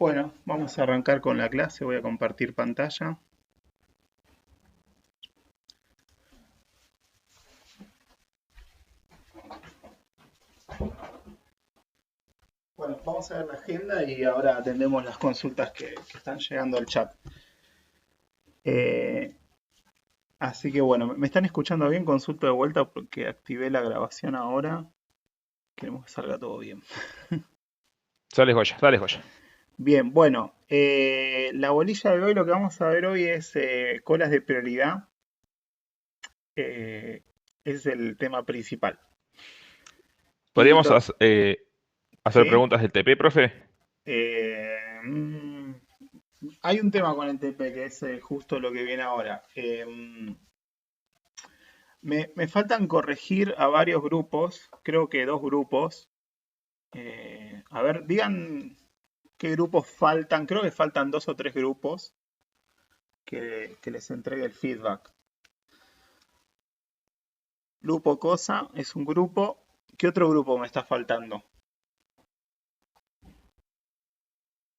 Bueno, vamos a arrancar con la clase. Voy a compartir pantalla. Bueno, vamos a ver la agenda y ahora atendemos las consultas que están llegando al chat. Eh, Así que bueno, ¿me están escuchando bien? Consulto de vuelta porque activé la grabación ahora. Queremos que salga todo bien. Sale joya, dale joya. Bien, bueno, la bolilla de hoy, lo que vamos a ver hoy es colas de prioridad. Eh, es el tema principal. Y ¿Podríamos hacer ¿sí? preguntas del TP, profe? Eh, mm, Hay un tema con el TP que es justo lo que viene ahora. Me faltan corregir a varios grupos, creo que dos grupos. A ver, digan qué grupos faltan. Creo que faltan dos o tres grupos que les entregue el feedback. Grupo Cosa es un grupo. ¿Qué otro grupo me está faltando?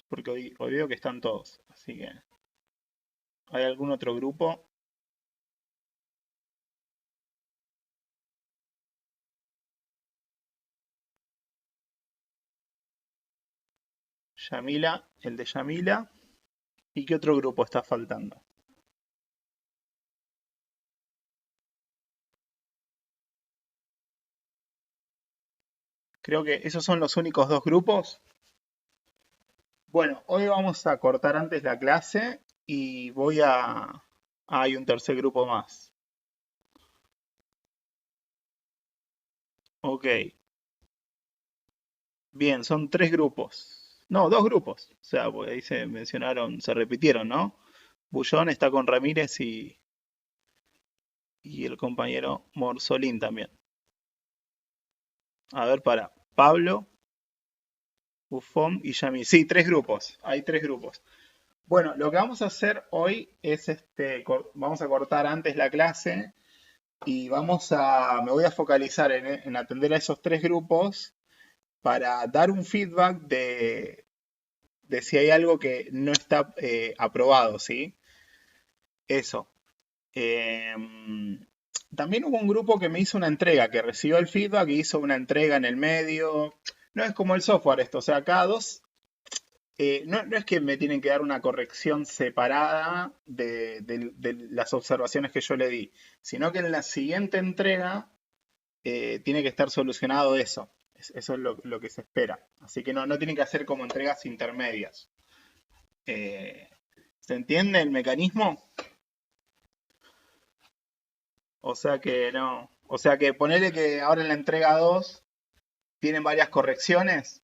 Porque hoy veo que están todos. Así que, ¿hay algún otro grupo? Yamila, el de Yamila. ¿Y qué otro grupo está faltando? Creo que esos son los únicos dos grupos. Bueno, hoy vamos a cortar antes la clase y hay un tercer grupo más. Ok, bien, son tres grupos. No, dos grupos. O sea, porque ahí se mencionaron, se repitieron, ¿no? Bullón está con Ramírez y el compañero Morsolín también. A ver, para Pablo, Buffon y Yamil. Sí, tres grupos. Hay tres grupos. Bueno, lo que vamos a hacer hoy es vamos a cortar antes la clase y me voy a focalizar en atender a esos tres grupos para dar un feedback de si hay algo que no está aprobado, ¿sí? Eso. También hubo un grupo que me hizo una entrega, que recibió el feedback y hizo una entrega en el medio. No es como el software esto, o sea, cada dos, no es que me tienen que dar una corrección separada de las observaciones que yo le di, sino que en la siguiente entrega tiene que estar solucionado eso. Eso es lo que se espera. Así que no tienen que hacer como entregas intermedias. Eh, ¿Se entiende el mecanismo? O sea que no. O sea que ponele que ahora en la entrega 2 tienen varias correcciones.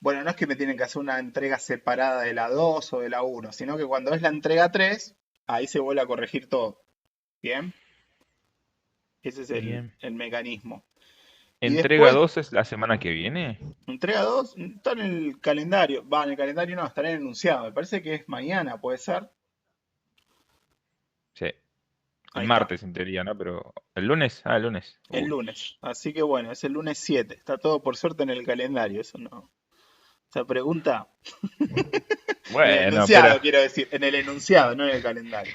Bueno, no es que me tienen que hacer una entrega separada de la 2 o de la uno, sino que cuando es la entrega 3 ahí se vuelve a corregir todo. ¿Bien? Ese es Bien. el mecanismo. Y ¿Entrega después, 2 es la semana que viene? entrega 2 está en el calendario. Va, en el calendario no, está en el enunciado. Me parece que es mañana, puede ser. Sí. El Ahí está, martes en teoría, ¿no? Pero. ¿El lunes? Ah, el lunes. el Uy. lunes. Así que bueno, es el lunes 7. Está todo por suerte en el calendario. Eso no. Esa pregunta en el Bueno, pero. enunciado, quiero decir. En el enunciado, no en el calendario.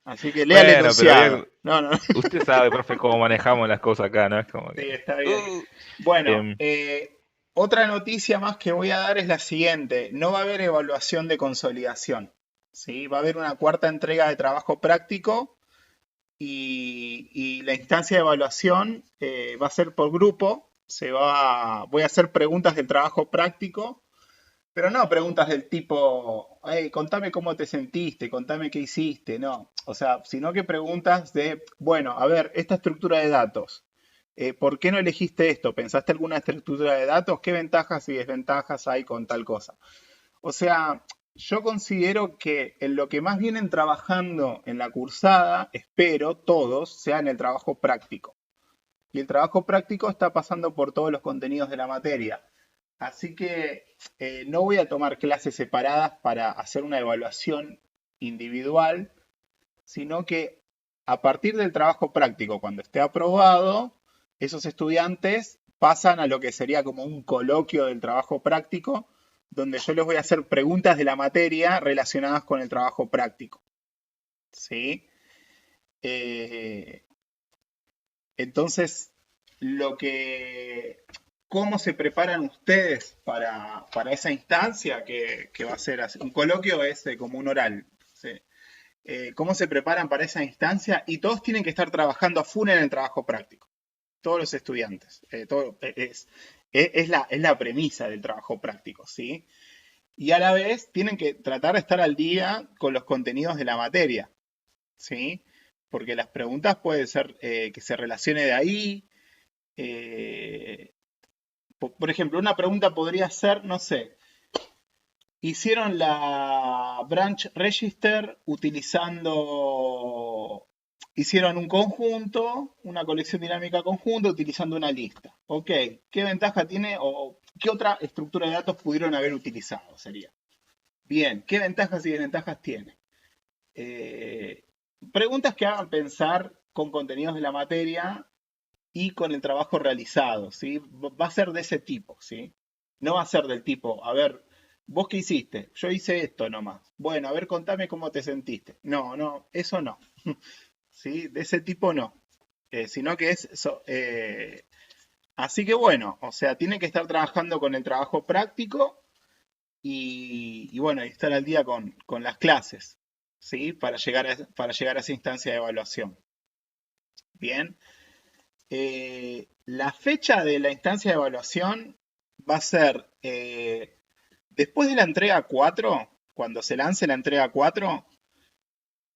Así que lea el Bueno, pero enunciado. bien. No, no. Usted sabe, profe, cómo manejamos las cosas acá, ¿no? Es como Sí, que. está bien. Uh. Bueno, Em, otra noticia más que voy a dar es la siguiente. No va a haber evaluación de consolidación. ¿Sí? Va a haber una cuarta entrega de trabajo práctico y la instancia de evaluación va a ser por grupo. Voy a hacer preguntas del trabajo práctico, pero no preguntas del tipo, "Hey, contame cómo te sentiste, contame qué hiciste", no. O sea, sino que preguntas de, bueno, a ver, esta estructura de datos, ¿por qué no elegiste esto? ¿Pensaste alguna estructura de datos? ¿Qué ventajas y desventajas hay con tal cosa? O sea, yo considero que en lo que más vienen trabajando en la cursada, espero todos, sea en el trabajo práctico. Y el trabajo práctico está pasando por todos los contenidos de la materia. Así que no voy a tomar clases separadas para hacer una evaluación individual, sino que a partir del trabajo práctico, cuando esté aprobado, esos estudiantes pasan a lo que sería como un coloquio del trabajo práctico, donde yo les voy a hacer preguntas de la materia relacionadas con el trabajo práctico. ¿Sí? Eh, entonces, lo que, ¿cómo se preparan ustedes para esa instancia que va a ser así? Un coloquio es como un oral. ¿Sí? ¿Cómo se preparan para esa instancia? Y todos tienen que estar trabajando a full en el trabajo práctico. Todos los estudiantes. Es la premisa del trabajo práctico, ¿sí? Y a la vez tienen que tratar de estar al día con los contenidos de la materia, ¿sí? Porque las preguntas pueden ser que se relacione de ahí. eh, por ejemplo, una pregunta podría ser, no sé, hicieron la branch register hicieron un conjunto, una colección dinámica conjunta utilizando una lista. Ok, ¿qué ventaja tiene o qué otra estructura de datos pudieron haber utilizado? Sería. Bien, ¿qué ventajas y desventajas tiene? Eh, Preguntas que hagan pensar con contenidos de la materia y con el trabajo realizado, ¿sí? Va a ser de ese tipo, ¿sí? No va a ser del tipo, a ver, ¿vos qué hiciste? Yo hice esto nomás. Bueno, a ver, contame cómo te sentiste. No, no, eso no, ¿sí? De ese tipo no. Sino que es... así que bueno, o sea, tiene que estar trabajando con el trabajo práctico y bueno, y estar al día con las clases, ¿sí? Para llegar a esa instancia de evaluación. Bien. La fecha de la instancia de evaluación va a ser después de la entrega 4, cuando se lance la entrega 4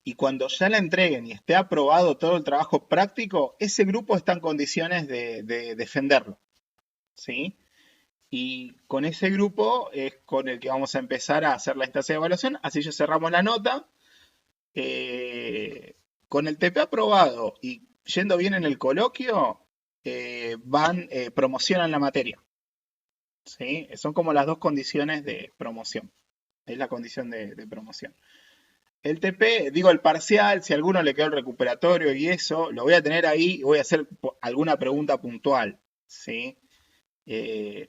y cuando ya la entreguen y esté aprobado todo el trabajo práctico, ese grupo está en condiciones de defenderlo, ¿sí? Y con ese grupo es con el que vamos a empezar a hacer la instancia de evaluación, así ya cerramos la nota. Con el TP aprobado y yendo bien en el coloquio, promocionan la materia. ¿Sí? Son como las dos condiciones de promoción. Es la condición de promoción. El TP, digo el parcial, si a alguno le quedó el recuperatorio y eso, lo voy a tener ahí y voy a hacer alguna pregunta puntual. ¿Sí?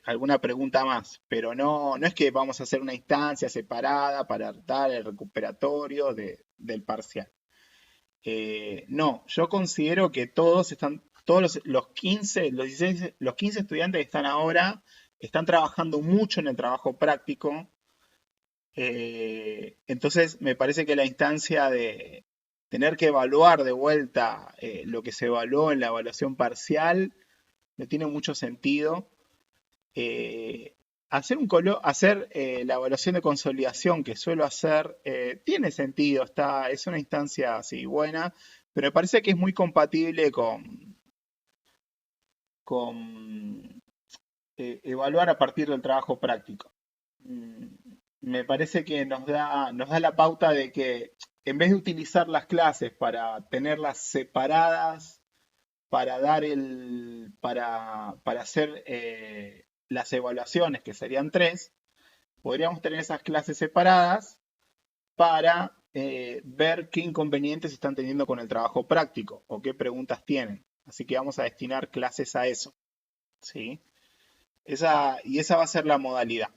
Alguna pregunta más, pero no es que vamos a hacer una instancia separada para dar el recuperatorio del parcial. No, yo considero que todos los 15, los 16, los 15 estudiantes que están ahora están trabajando mucho en el trabajo práctico. Entonces, me parece que la instancia de tener que evaluar de vuelta lo que se evaluó en la evaluación parcial no tiene mucho sentido. Eh, hacer la evaluación de consolidación que suelo hacer tiene sentido, es una instancia así buena, pero me parece que es muy compatible con evaluar a partir del trabajo práctico. Mm, Me parece que nos da la pauta de que en vez de utilizar las clases para tenerlas separadas para para hacer las evaluaciones, que serían tres, podríamos tener esas clases separadas para ver qué inconvenientes están teniendo con el trabajo práctico o qué preguntas tienen. Así que vamos a destinar clases a eso, ¿sí? Y esa va a ser la modalidad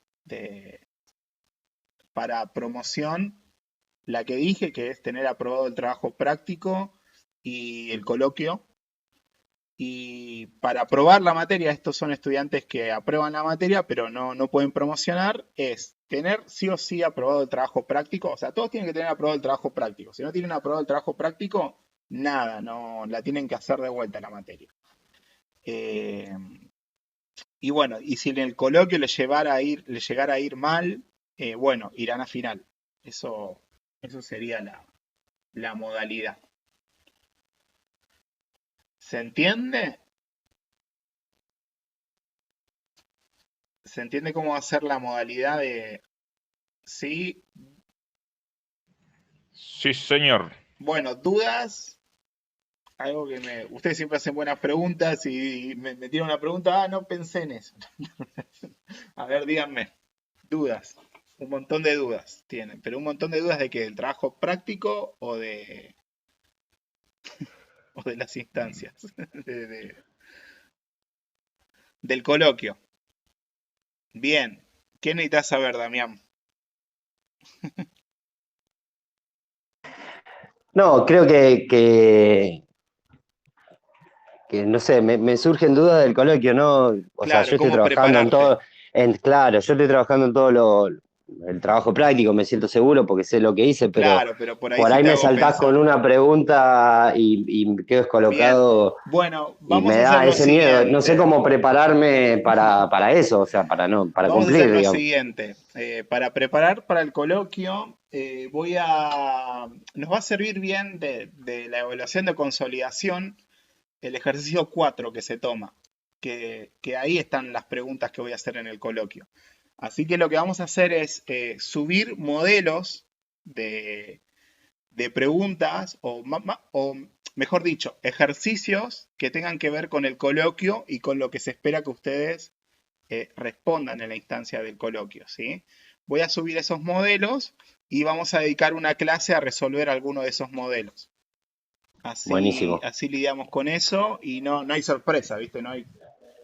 para promoción, la que dije, que es tener aprobado el trabajo práctico y el coloquio. Y para aprobar la materia, estos son estudiantes que aprueban la materia, pero no pueden promocionar, es tener sí o sí aprobado el trabajo práctico. O sea, todos tienen que tener aprobado el trabajo práctico. Si no tienen aprobado el trabajo práctico, nada, no la tienen que hacer de vuelta la materia. Eh, y bueno, y si en el coloquio le llegara a ir mal, bueno, irán a final. Eso, eso sería la modalidad. ¿Se entiende? ¿Se entiende cómo va a ser la modalidad de sí? Sí, señor. Bueno, dudas, algo que ustedes siempre hacen buenas preguntas y me tiran una pregunta, no pensé en eso. A ver, díganme, dudas, un montón de dudas tienen, pero un montón de dudas de que del trabajo práctico o de las Mm, instancias, del coloquio. Bien, ¿Qué necesitas saber, Damián? No, creo que no sé, me surgen dudas del coloquio, ¿no? O sea, Claro, yo estoy ¿cómo trabajando en prepararte? todo, claro, yo estoy trabajando en todo el trabajo práctico, me siento seguro porque sé lo que hice, pero Claro, pero por ahí por sí ahí te me hago saltás con pensar. una pregunta y me quedo Bien. descolocado Bueno, y vamos me a hacer da lo ese miedo. No sé siguiente. cómo prepararme para eso, o sea, para no, para Vamos a hacer cumplir, lo digamos. siguiente. Para preparar para el coloquio, nos va a servir bien de la evaluación de consolidación el ejercicio 4 que se toma, que ahí están las preguntas que voy a hacer en el coloquio. Así que lo que vamos a hacer es subir modelos de, de preguntas o mejor dicho, ejercicios que tengan que ver con el coloquio y con lo que se espera que ustedes respondan en la instancia del coloquio, ¿sí? Voy a subir esos modelos y vamos a dedicar una clase a resolver alguno de esos modelos. Buenísimo. Así lidiamos con eso y no hay sorpresa, ¿viste? No hay,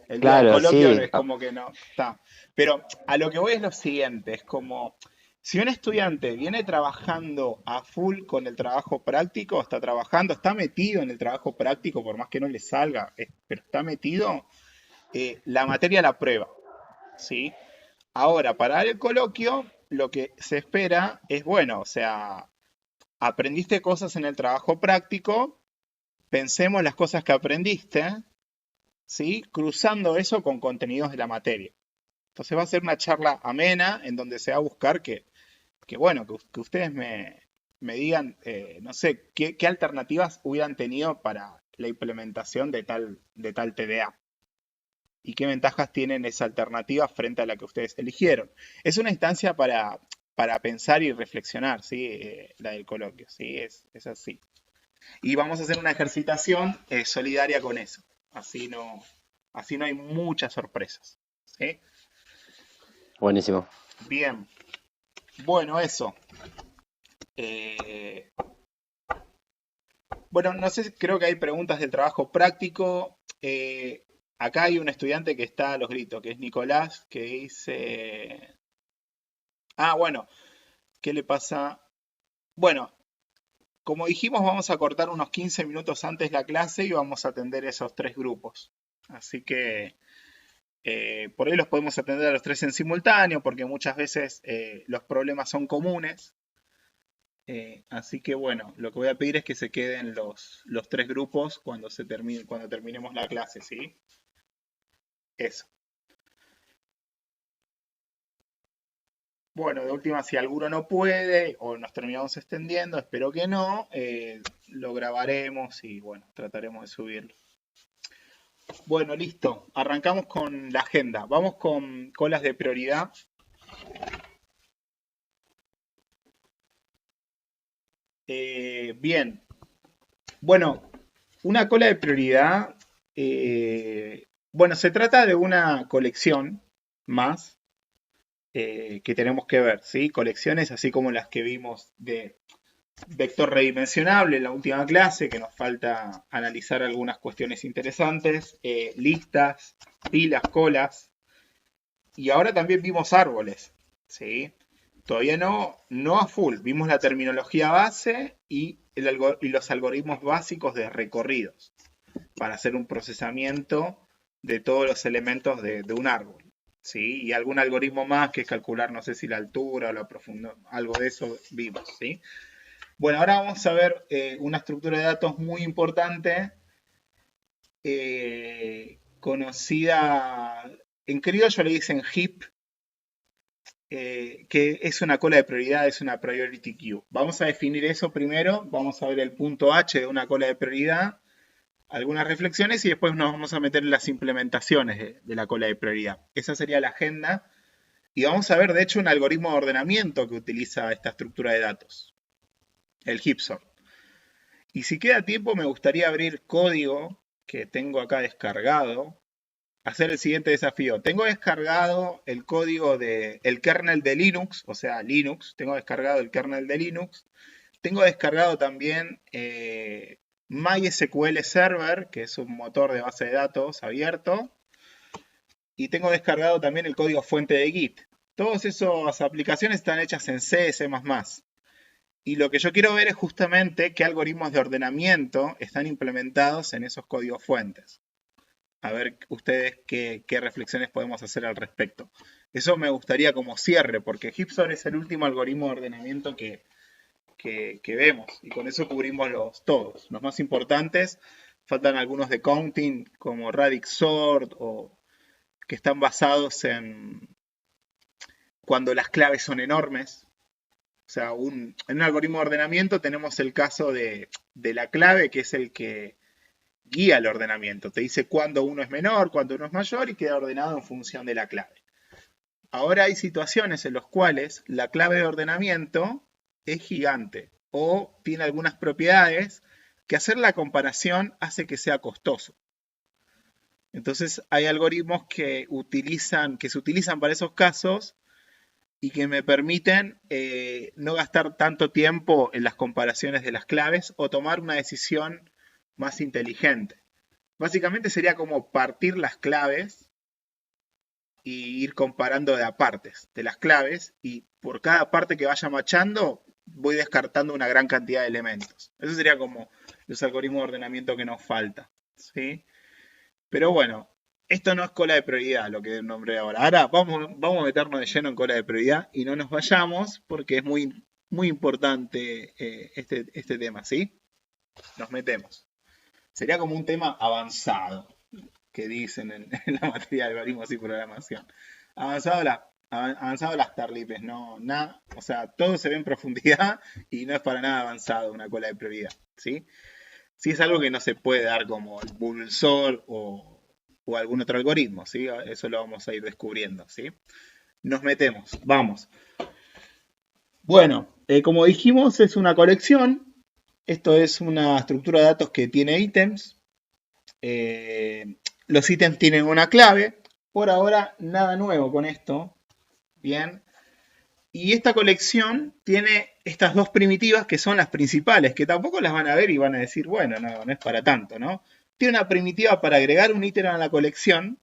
el día del Claro, coloquio sí. es como que no está. Pero a lo que voy es lo siguiente, es como si un estudiante viene trabajando a full con el trabajo práctico, está trabajando, está metido en el trabajo práctico, por más que no le salga, pero está metido, la materia la prueba, ¿sí? Ahora, para dar el coloquio, lo que se espera es, bueno, o sea, aprendiste cosas en el trabajo práctico, pensemos las cosas que aprendiste, ¿sí? Cruzando eso con contenidos de la materia. Entonces va a ser una charla amena en donde se va a buscar que bueno, que ustedes me digan, no sé, qué alternativas hubieran tenido para la implementación de tal TDA y qué ventajas tienen esa alternativa frente a la que ustedes eligieron. Es una instancia para pensar y reflexionar, ¿sí? La del coloquio, ¿sí? Es así. Y vamos a hacer una ejercitación solidaria con eso. Así no hay muchas sorpresas, ¿sí? Buenísimo. Bien, bueno, eso. Eh, bueno, no sé, creo que hay preguntas del trabajo práctico. Acá hay un estudiante que está a los gritos, que es Nicolás, que dice... Ah, bueno, ¿qué le pasa? Bueno, como dijimos, vamos a cortar unos 15 minutos antes la clase y vamos a atender esos tres grupos. Así que por ahí los podemos atender a los tres en simultáneo, porque muchas veces los problemas son comunes. Así que bueno, lo que voy a pedir es que se queden los tres grupos cuando terminemos la clase, ¿sí? Eso. Bueno, de última, si alguno no puede o nos terminamos extendiendo, espero que no, lo grabaremos y bueno, trataremos de subirlo. Bueno, listo. Arrancamos con la agenda. Vamos con colas de prioridad. Bien. Bueno, una cola de prioridad. Bueno, se trata de una colección más que tenemos que ver, ¿sí? Colecciones así como las que vimos de vector redimensionable en la última clase, que nos falta analizar algunas cuestiones interesantes, listas, pilas, colas, y ahora también vimos árboles, ¿sí? Todavía no a full, vimos la terminología base y los algoritmos básicos de recorridos para hacer un procesamiento de todos los elementos de un árbol, ¿sí? Y algún algoritmo más que es calcular, no sé si la altura o la profundidad, algo de eso vimos, ¿sí? Bueno, ahora vamos a ver una estructura de datos muy importante, conocida, en criollo le dicen heap, que es una cola de prioridad, es una priority queue. Vamos a definir eso primero, vamos a ver el punto H de una cola de prioridad, algunas reflexiones y después nos vamos a meter en las implementaciones de la cola de prioridad. Esa sería la agenda. Y vamos a ver, de hecho, un algoritmo de ordenamiento que utiliza esta estructura de datos, el heap sort. Y si queda tiempo, me gustaría abrir código que tengo acá descargado, hacer el siguiente desafío. Tengo descargado el código del kernel de Linux, o sea, Linux. Tengo descargado el kernel de Linux. Tengo descargado también MySQL Server, que es un motor de base de datos abierto. Y tengo descargado también el código fuente de Git. Todas esas aplicaciones están hechas en C, C++. Y lo que yo quiero ver es justamente qué algoritmos de ordenamiento están implementados en esos códigos fuentes. A ver ustedes qué reflexiones podemos hacer al respecto. Eso me gustaría como cierre, porque Gibson es el último algoritmo de ordenamiento que vemos. Y con eso cubrimos todos. Los más importantes, faltan algunos de counting, como radix sort, o que están basados en cuando las claves son enormes. O sea, en un algoritmo de ordenamiento tenemos el caso de la clave, que es el que guía el ordenamiento. Te dice cuándo uno es menor, cuándo uno es mayor y queda ordenado en función de la clave. Ahora hay situaciones en las cuales la clave de ordenamiento es gigante o tiene algunas propiedades que hacer la comparación hace que sea costoso. Entonces hay algoritmos que se utilizan para esos casos y que me permiten no gastar tanto tiempo en las comparaciones de las claves o tomar una decisión más inteligente. Básicamente sería como partir las claves y ir comparando de a partes de las claves y por cada parte que vaya machando voy descartando una gran cantidad de elementos. Eso sería como los algoritmos de ordenamiento que nos falta, ¿sí? Pero bueno, esto no es cola de prioridad lo que nombré ahora. Ahora vamos a meternos de lleno en cola de prioridad y no nos vayamos porque es muy, muy importante este tema, ¿sí? Nos metemos. Sería como un tema avanzado, que dicen en la materia de algoritmos y programación. Avanzado las tarlipes, no, nada, o sea, todo se ve en profundidad y no es para nada avanzado una cola de prioridad, ¿sí? Sí es algo que no se puede dar como el Bulsor o algún otro algoritmo, ¿sí? Eso lo vamos a ir descubriendo, ¿sí? Nos metemos, vamos. Bueno, como dijimos, es una colección. Esto es una estructura de datos que tiene ítems. Los ítems tienen una clave. Por ahora, nada nuevo con esto. Bien. Y esta colección tiene estas dos primitivas que son las principales, que tampoco las van a ver y van a decir, bueno, no es para tanto, ¿no? Tiene una primitiva para agregar un ítem a la colección.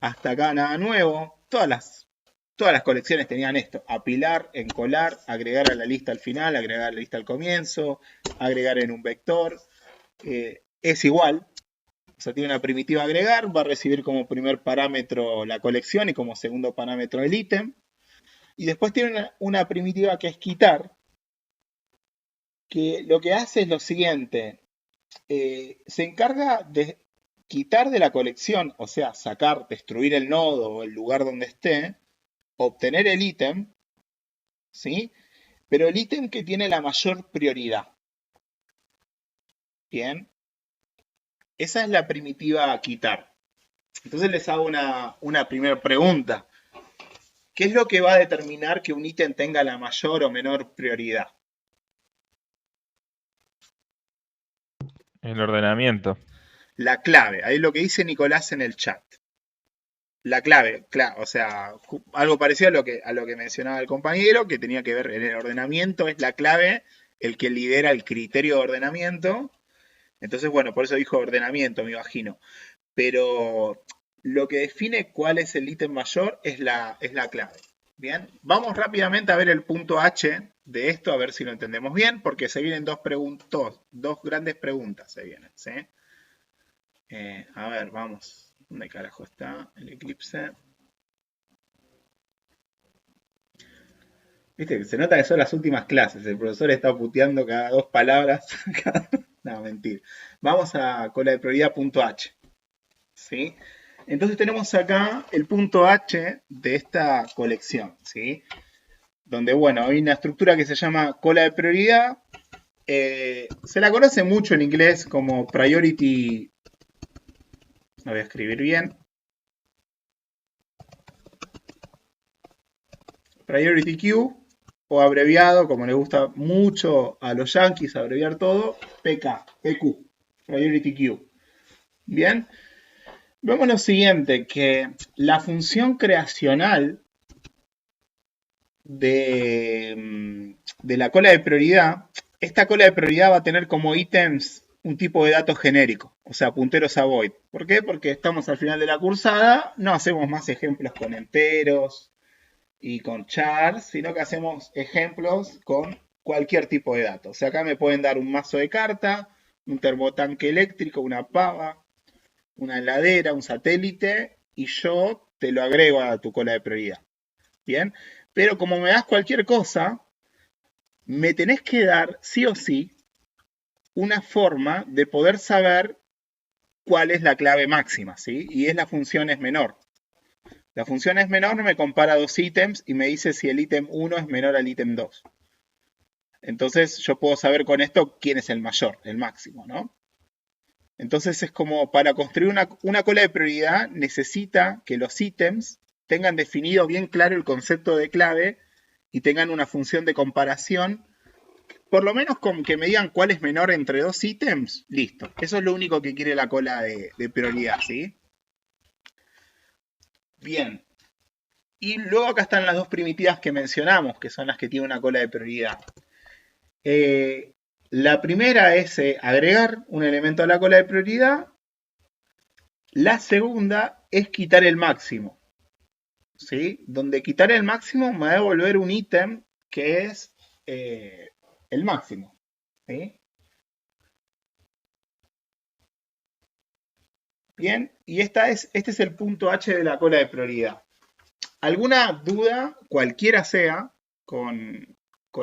Hasta acá nada nuevo. Todas las colecciones tenían esto: apilar, encolar, agregar a la lista al final, agregar a la lista al comienzo, agregar en un vector. Es igual. O sea, tiene una primitiva agregar, va a recibir como primer parámetro la colección y como segundo parámetro el ítem. Y después tiene una primitiva que es quitar, que lo que hace es lo siguiente. Se encarga de quitar de la colección, o sea, sacar, destruir el nodo o el lugar donde esté, obtener el ítem, ¿sí? Pero el ítem que tiene la mayor prioridad. Bien. Esa es la primitiva a quitar. Entonces les hago una primera pregunta. ¿Qué es lo que va a determinar que un ítem tenga la mayor o menor prioridad? El ordenamiento. La clave. Ahí lo que dice Nicolás en el chat. La clave, o sea, algo parecido a lo que mencionaba el compañero, que tenía que ver en el ordenamiento, es la clave el que lidera el criterio de ordenamiento. Entonces, bueno, por eso dijo ordenamiento, me imagino. Pero lo que define cuál es el ítem mayor es la clave. Bien, vamos rápidamente a ver el punto H de esto, a ver si lo entendemos bien, porque se vienen dos grandes preguntas se vienen, ¿sí? A ver, vamos. ¿Dónde carajo está el eclipse? Viste que se nota que son las últimas clases. El profesor está puteando cada dos palabras. No, mentira. Vamos a cola de prioridad.h. ¿Sí? Entonces tenemos acá el punto H de esta colección, ¿sí? Donde, bueno, hay una estructura que se llama cola de prioridad. Se la conoce mucho en inglés como priority. Lo voy a escribir bien. Priority queue, o abreviado, como le gusta mucho a los yankees abreviar todo, PQ, Priority Queue. Bien. Vemos lo siguiente, que la función creacional de la cola de prioridad, esta cola de prioridad va a tener como ítems un tipo de datos genérico, o sea, punteros a void. ¿Por qué? Porque estamos al final de la cursada, no hacemos más ejemplos con enteros, y con chars, sino que hacemos ejemplos con cualquier tipo de datos. O sea, acá me pueden dar un mazo de carta, un termotanque eléctrico, una pava, una heladera, un satélite, y yo te lo agrego a tu cola de prioridad. Bien, pero como me das cualquier cosa, me tenés que dar sí o sí una forma de poder saber cuál es la clave máxima, ¿sí? Y es la función es menor. La función es menor me compara dos ítems y me dice si el ítem 1 es menor al ítem 2. Entonces yo puedo saber con esto quién es el mayor, el máximo, ¿no? Entonces es como para construir una cola de prioridad necesita que los ítems tengan definido bien claro el concepto de clave y tengan una función de comparación, por lo menos con que me digan cuál es menor entre dos ítems, listo. Eso es lo único que quiere la cola de prioridad, ¿sí? Bien. Y luego acá están las dos primitivas que mencionamos, que son las que tienen una cola de prioridad. La primera es agregar un elemento a la cola de prioridad. La segunda es quitar el máximo, ¿sí? Donde quitar el máximo me va a devolver un ítem que es el máximo, ¿sí? Bien, y este es el punto H de la cola de prioridad. ¿Alguna duda, cualquiera sea, con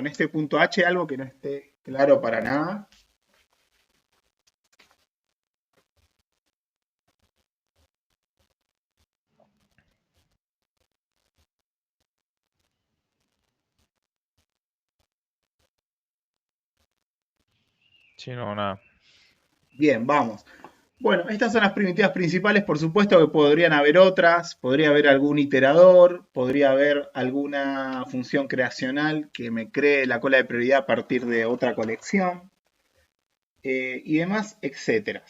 este punto H? ¿Algo que no esté claro para nada? Sí, no, nada. Bien, vamos. Bueno, estas son las primitivas principales. Por supuesto que podrían haber otras. Podría haber algún iterador. Podría haber alguna función creacional que me cree la cola de prioridad a partir de otra colección. Y demás, etcétera.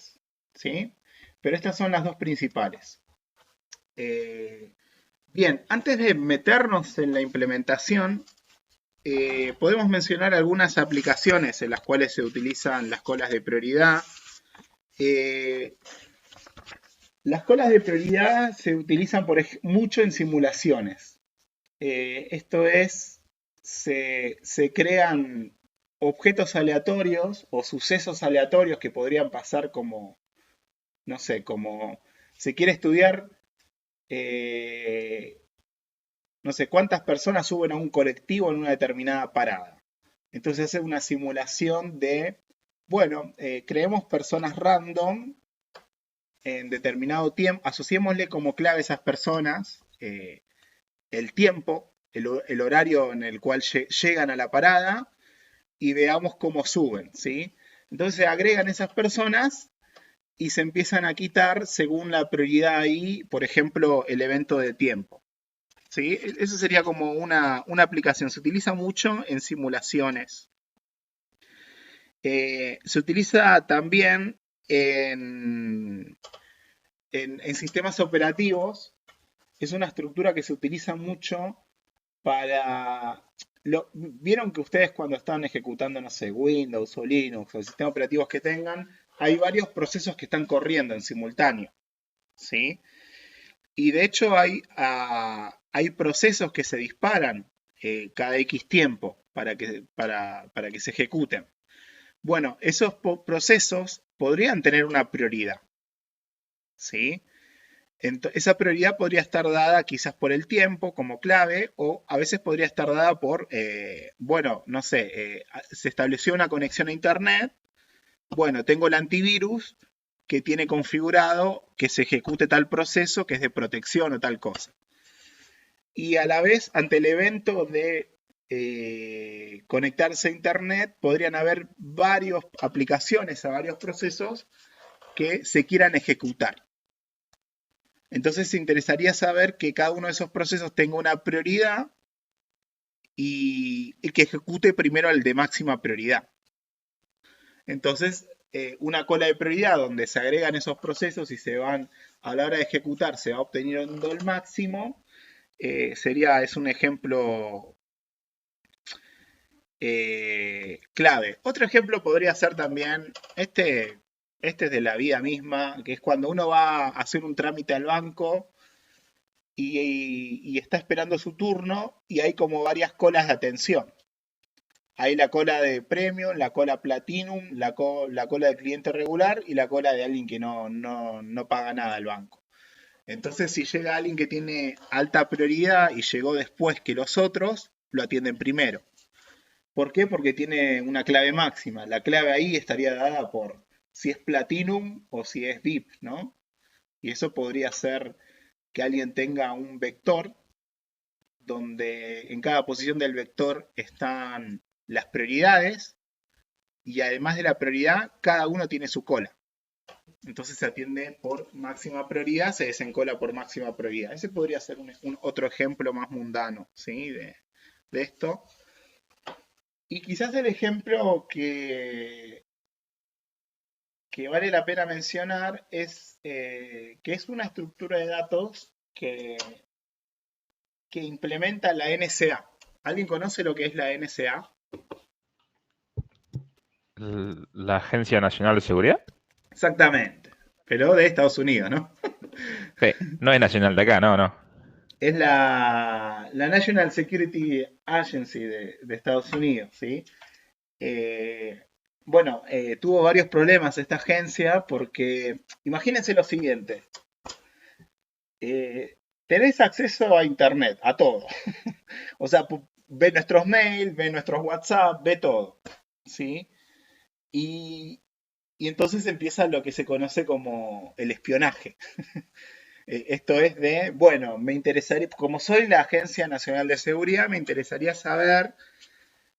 ¿Sí? Pero estas son las dos principales. Eh, bien, antes de meternos en la implementación, podemos mencionar algunas aplicaciones en las cuales se utilizan las colas de prioridad. Eh, Las colas de prioridad se utilizan mucho en simulaciones. Esto es, se crean objetos aleatorios o sucesos aleatorios que podrían pasar como, no sé, como se quiere estudiar, eh, no sé, cuántas personas suben a un colectivo en una determinada parada. Entonces hace una simulación de, bueno, creemos personas random en determinado tiempo, asociémosle como clave a esas personas el tiempo, el horario en el cual llegan a la parada y veamos cómo suben, ¿sí? Entonces se agregan esas personas y se empiezan a quitar según la prioridad ahí, por ejemplo, el evento de tiempo, ¿sí? Eso sería como una aplicación. Se utiliza mucho en simulaciones. Se utiliza también en sistemas operativos. Es una estructura que se utiliza mucho para... Vieron que ustedes cuando están ejecutando, no sé, Windows o Linux o sistemas operativos que tengan, hay varios procesos que están corriendo en simultáneo, ¿sí? Y de hecho hay procesos que se disparan cada X tiempo para que se ejecuten. Bueno, esos procesos podrían tener una prioridad, ¿sí? Esa prioridad podría estar dada quizás por el tiempo como clave o a veces podría estar dada por, bueno, no sé, se estableció una conexión a Internet, bueno, tengo el antivirus que tiene configurado que se ejecute tal proceso que es de protección o tal cosa. Y a la vez, ante el evento de conectarse a Internet, podrían haber varias aplicaciones a varios procesos que se quieran ejecutar. Entonces se interesaría saber que cada uno de esos procesos tenga una prioridad y que ejecute primero el de máxima prioridad. Entonces, una cola de prioridad donde se agregan esos procesos y se van, a la hora de ejecutar, se va obteniendo el máximo, es un ejemplo clave. Otro ejemplo podría ser también, este es de la vida misma, que es cuando uno va a hacer un trámite al banco y está esperando su turno y hay como varias colas de atención. Hay la cola de Premium, la cola Platinum, la cola de cliente regular y la cola de alguien que no paga nada al banco. Entonces, si llega alguien que tiene alta prioridad y llegó después que los otros, lo atienden primero. ¿Por qué? Porque tiene una clave máxima. La clave ahí estaría dada por si es Platinum o si es VIP, ¿no? Y eso podría ser que alguien tenga un vector donde en cada posición del vector están las prioridades y además de la prioridad, cada uno tiene su cola. Entonces se atiende por máxima prioridad, se desencola por máxima prioridad. Ese podría ser otro ejemplo más mundano, ¿sí? De esto. Y quizás el ejemplo que vale la pena mencionar es que es una estructura de datos que implementa la NSA. ¿Alguien conoce lo que es la NSA? La Agencia Nacional de Seguridad. Exactamente, pero de Estados Unidos, ¿no? Sí, no es nacional de acá, no, no. Es la National Security Agency de Estados Unidos, ¿sí? Eh, bueno, tuvo varios problemas esta agencia porque imagínense lo siguiente, eh, tenés acceso a Internet, a todo. O sea, ve nuestros mails, ve nuestros WhatsApp, ve todo, ¿sí? Y, y entonces empieza lo que se conoce como el espionaje. Esto es de, bueno, me interesaría, como soy la Agencia Nacional de Seguridad, me interesaría saber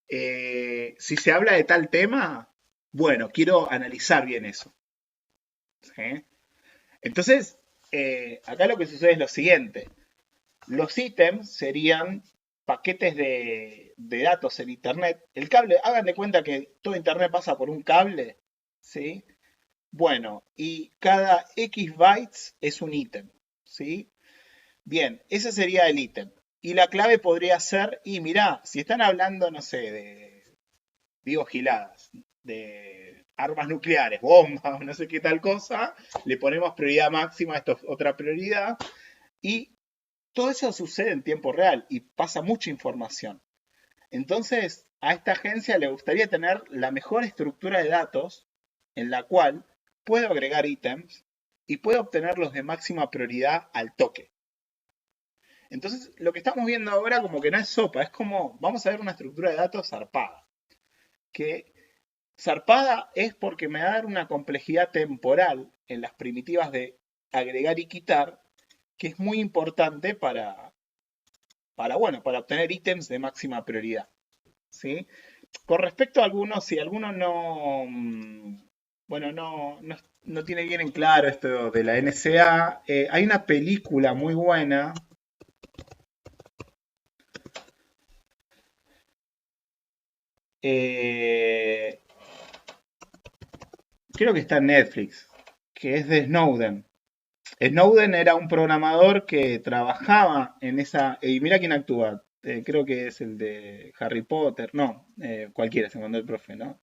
si se habla de tal tema, bueno, quiero analizar bien eso. ¿Sí? Entonces, acá lo que sucede es lo siguiente. Los ítems serían paquetes de datos en Internet. El cable, hagan de cuenta que todo Internet pasa por un cable, ¿sí? Bueno, y cada X bytes es un ítem, ¿sí? Bien, ese sería el ítem. Y la clave podría ser, y mirá, si están hablando, no sé, digo giladas, de armas nucleares, bombas, no sé qué tal cosa, le ponemos prioridad máxima, esto es otra prioridad, y todo eso sucede en tiempo real y pasa mucha información. Entonces, a esta agencia le gustaría tener la mejor estructura de datos en la cual puedo agregar ítems y puedo obtenerlos de máxima prioridad al toque. Entonces, lo que estamos viendo ahora como que no es sopa, es como, vamos a ver una estructura de datos zarpada. Que zarpada es porque me va a dar una complejidad temporal en las primitivas de agregar y quitar, que es muy importante bueno, para obtener ítems de máxima prioridad. ¿Sí? Con respecto a algunos, si alguno no, bueno, no tiene bien en claro esto de la NSA, hay una película muy buena. eh, Creo que está en Netflix, que es de Snowden. Snowden era un programador que trabajaba en esa. Y mira quién actúa. Creo que es el de Harry Potter. No, cualquiera, se mandó el profe, ¿no?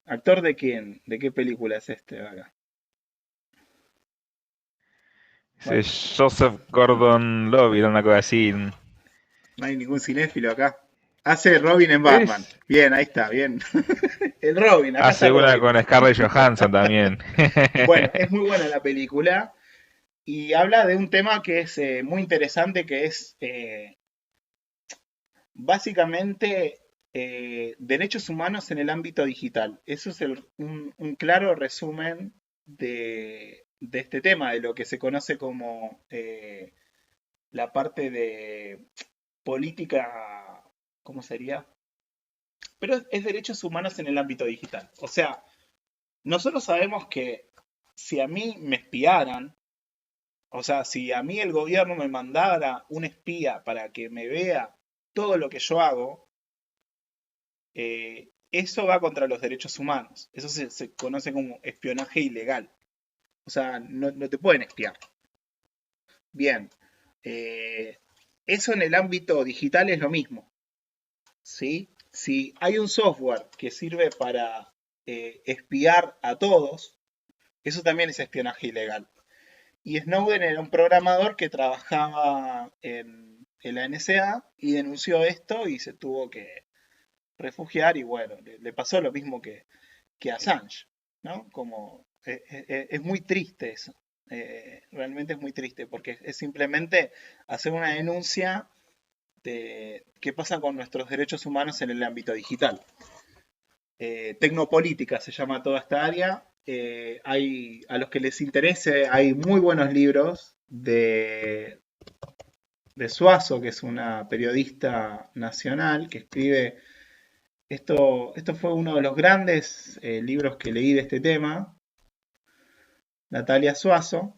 ¿Actor de quién? ¿De qué película es este de acá? Ese Bueno, es Joseph Gordon-Levitt, una cosa así. no hay ningún cinéfilo acá. Hace Robin en Batman. Es. Bien, ahí está, bien. El Robin, acá está Hace una Robin. con Scarlett Johansson también. Bueno, es muy buena la película y habla de un tema que es muy interesante, que es básicamente derechos humanos en el ámbito digital. Eso es un claro resumen de este tema, de lo que se conoce como la parte de política, ¿cómo sería? Pero es derechos humanos en el ámbito digital. O sea, nosotros sabemos que si a mí me espiaran, o sea, si a mí el gobierno me mandara un espía para que me vea todo lo que yo hago, eso va contra los derechos humanos. Eso se conoce como espionaje ilegal. O sea, no te pueden espiar. Bien, eh, eso en el ámbito digital es lo mismo. ¿Sí? Si hay un software que sirve para espiar a todos, eso también es espionaje ilegal. Y Snowden era un programador que trabajaba en la NSA y denunció esto y se tuvo que refugiar y bueno, le pasó lo mismo que a Assange, ¿no? Como es muy triste eso. Realmente es muy triste porque es simplemente hacer una denuncia de qué pasa con nuestros derechos humanos en el ámbito digital. Tecnopolítica se llama toda esta área. A los que les interese, hay muy buenos libros de Suazo, que es una periodista nacional que escribe. Esto fue uno de los grandes libros que leí de este tema, Natalia Suazo.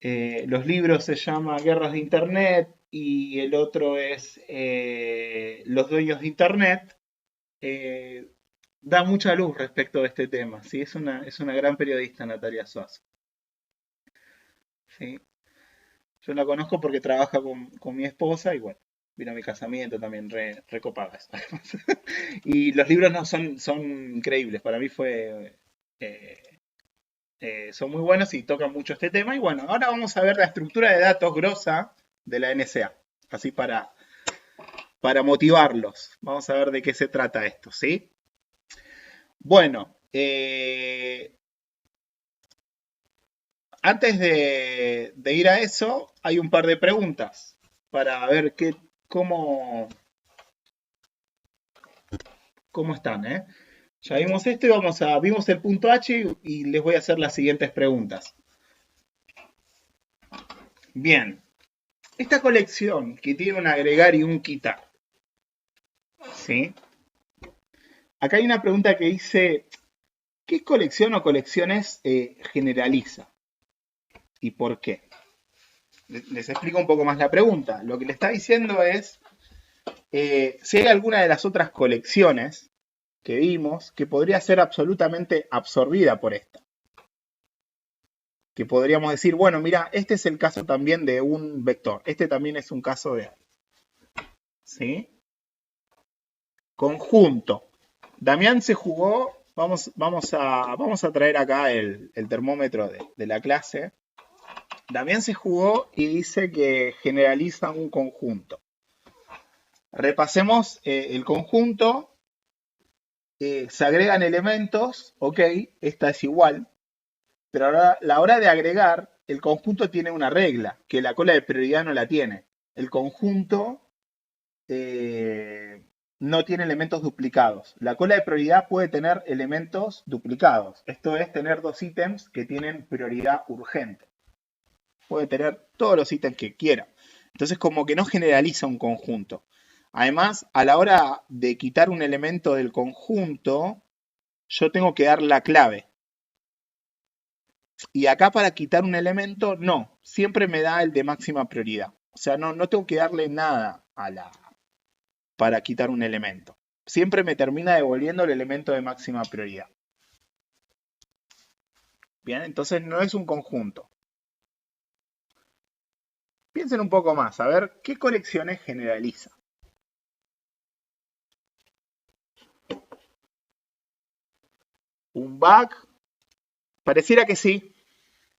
Los libros se llama Guerras de Internet y el otro es Los dueños de Internet. Da mucha luz respecto de este tema, ¿sí? Es una gran periodista, Natalia Suazo. ¿Sí? Yo la conozco porque trabaja con mi esposa y bueno, vino a mi casamiento también, recopada. Y los libros no son increíbles, para mí eh, son muy buenos y tocan mucho este tema. Y bueno, ahora vamos a ver la estructura de datos grosa de la NSA, así para motivarlos. Vamos a ver de qué se trata esto, ¿sí? Bueno, antes de ir a eso, hay un par de preguntas para ver cómo están, ¿eh? Ya vimos esto y vimos el punto H y les voy a hacer las siguientes preguntas. Bien, esta colección que tiene un agregar y un quitar, ¿sí? Acá hay una pregunta que dice, ¿qué colección o colecciones generaliza? ¿Y por qué? Les explico un poco más la pregunta. Lo que le está diciendo es si hay alguna de las otras colecciones que vimos que podría ser absolutamente absorbida por esta. Que podríamos decir, bueno, mira, este es el caso también de un vector. Este también es un caso de... ¿Sí? Conjunto. Damián se jugó, vamos a traer acá el termómetro de la clase. Damián se jugó y dice que generaliza un conjunto. Repasemos el conjunto. Se agregan elementos, ok, esta es igual. Pero ahora, a la hora de agregar, el conjunto tiene una regla, que la cola de prioridad no la tiene. El conjunto no tiene elementos duplicados. La cola de prioridad puede tener elementos duplicados. Esto es tener dos ítems que tienen prioridad urgente. Puede tener todos los ítems que quiera. Entonces como que no generaliza un conjunto. Además, a la hora de quitar un elemento del conjunto, yo tengo que dar la clave. Y acá para quitar un elemento, no. Siempre me da el de máxima prioridad. O sea, no tengo que darle nada para quitar un elemento. Siempre me termina devolviendo el elemento de máxima prioridad. Bien, entonces no es un conjunto. Piensen un poco más, a ver qué colecciones generaliza. Un bug, pareciera que sí.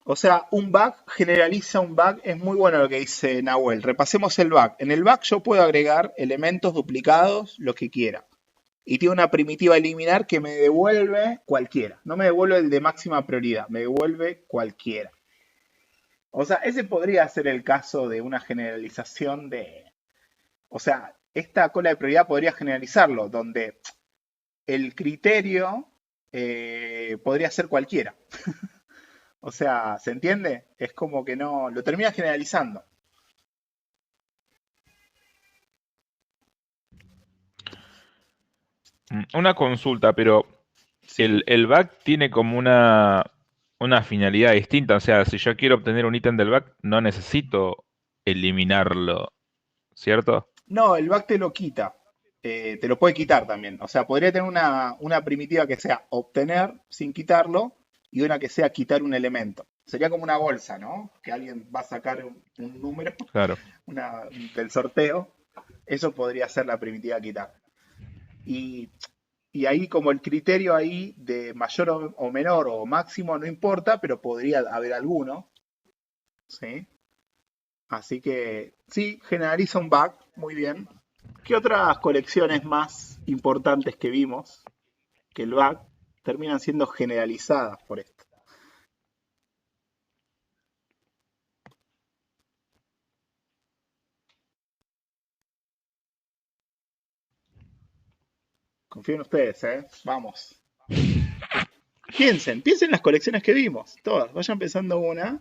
O sea, un bug generaliza un bug. Es muy bueno lo que dice Nahuel. Repasemos el bug. En el bug yo puedo agregar elementos duplicados, lo que quiera. Y tiene una primitiva eliminar que me devuelve cualquiera. No me devuelve el de máxima prioridad, me devuelve cualquiera. O sea, ese podría ser el caso de una generalización de... O sea, esta cola de prioridad podría generalizarlo, donde el criterio podría ser cualquiera. O sea, ¿se entiende? Es como que no... Lo termina generalizando. Una consulta, pero Sí. el bug tiene como una finalidad distinta. O sea, si yo quiero obtener un ítem del bug, no necesito eliminarlo, ¿cierto? No, el back te lo quita. Te lo puede quitar también. O sea, podría tener una primitiva que sea obtener sin quitarlo y una que sea quitar un elemento. Sería como una bolsa, ¿no? Que alguien va a sacar un número Claro. del sorteo. Eso podría ser la primitiva quitar. Y, Y ahí como el criterio ahí de mayor o menor o máximo no importa, pero podría haber alguno, ¿sí? Así que sí, generaliza un bug, muy bien. ¿Qué otras colecciones más importantes que vimos que el bug terminan siendo generalizadas por esto? Confío en ustedes, ¿eh? Vamos. Piensen las colecciones que vimos, todas. Vayan pensando una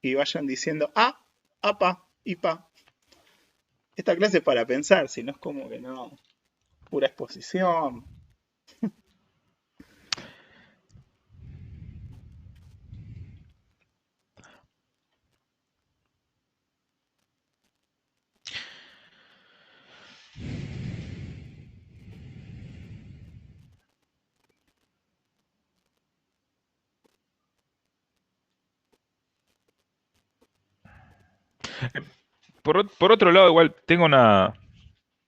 y vayan diciendo, ah, apa, ipa. Esta clase es para pensar, si no es como que no, pura exposición. Por otro lado, igual tengo una...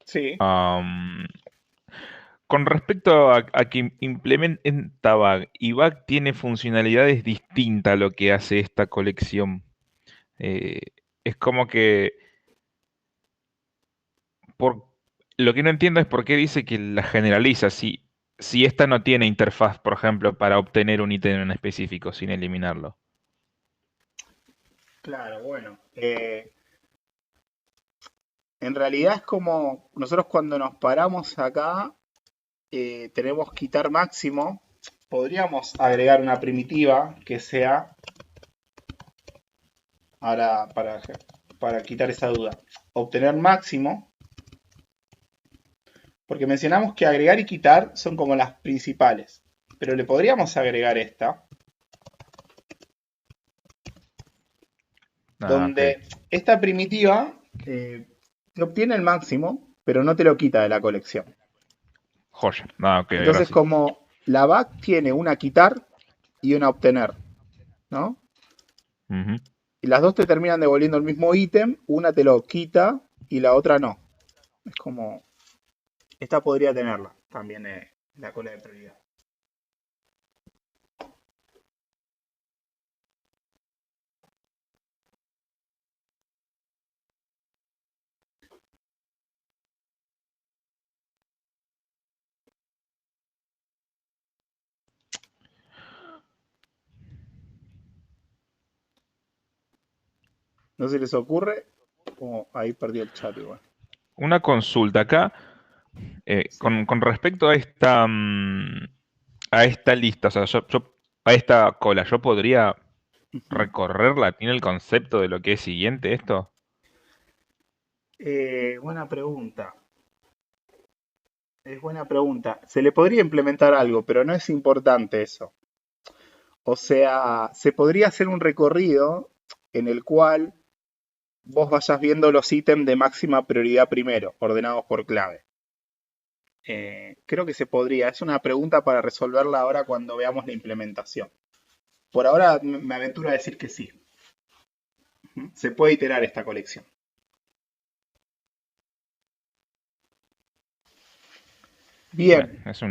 Sí, am, con respecto a que implementa Bug, y Bug tiene funcionalidades distintas a lo que hace esta colección. Eh, es como que por, lo que no entiendo es por qué dice que la generaliza si esta no tiene interfaz, por ejemplo, para obtener un ítem en específico sin eliminarlo. claro, bueno. En realidad es como nosotros cuando nos paramos acá, tenemos quitar máximo. Podríamos agregar una primitiva que sea, ahora para quitar esa duda, obtener máximo, porque mencionamos que agregar y quitar son como las principales, pero le podríamos agregar esta, Ah, ok. donde esta primitiva te obtiene el máximo, pero no te lo quita de la colección. Joya. Ah, ok, ahora Entonces, sí. como la back tiene una quitar y una obtener, ¿no? Ujú. Y las dos te terminan devolviendo el mismo ítem, una te lo quita y la otra no. Es como, esta podría tenerla también la cola de prioridad. ¿No se les ocurre? O ahí perdió el chat igual. Una consulta acá, Sí. con respecto a esta lista, o sea, a esta cola, ¿yo podría Ujú. recorrerla? ¿Tiene el concepto de lo que es siguiente esto? Buena pregunta. Es buena pregunta. Se le podría implementar algo, pero no es importante eso. O sea, se podría hacer un recorrido en el cual vos vayas viendo los ítems de máxima prioridad primero, ordenados por clave. Creo que se podría. Es una pregunta para resolverla ahora cuando veamos la implementación. Por ahora me aventuro a decir que sí. Se puede iterar esta colección. Bueno, Bien, es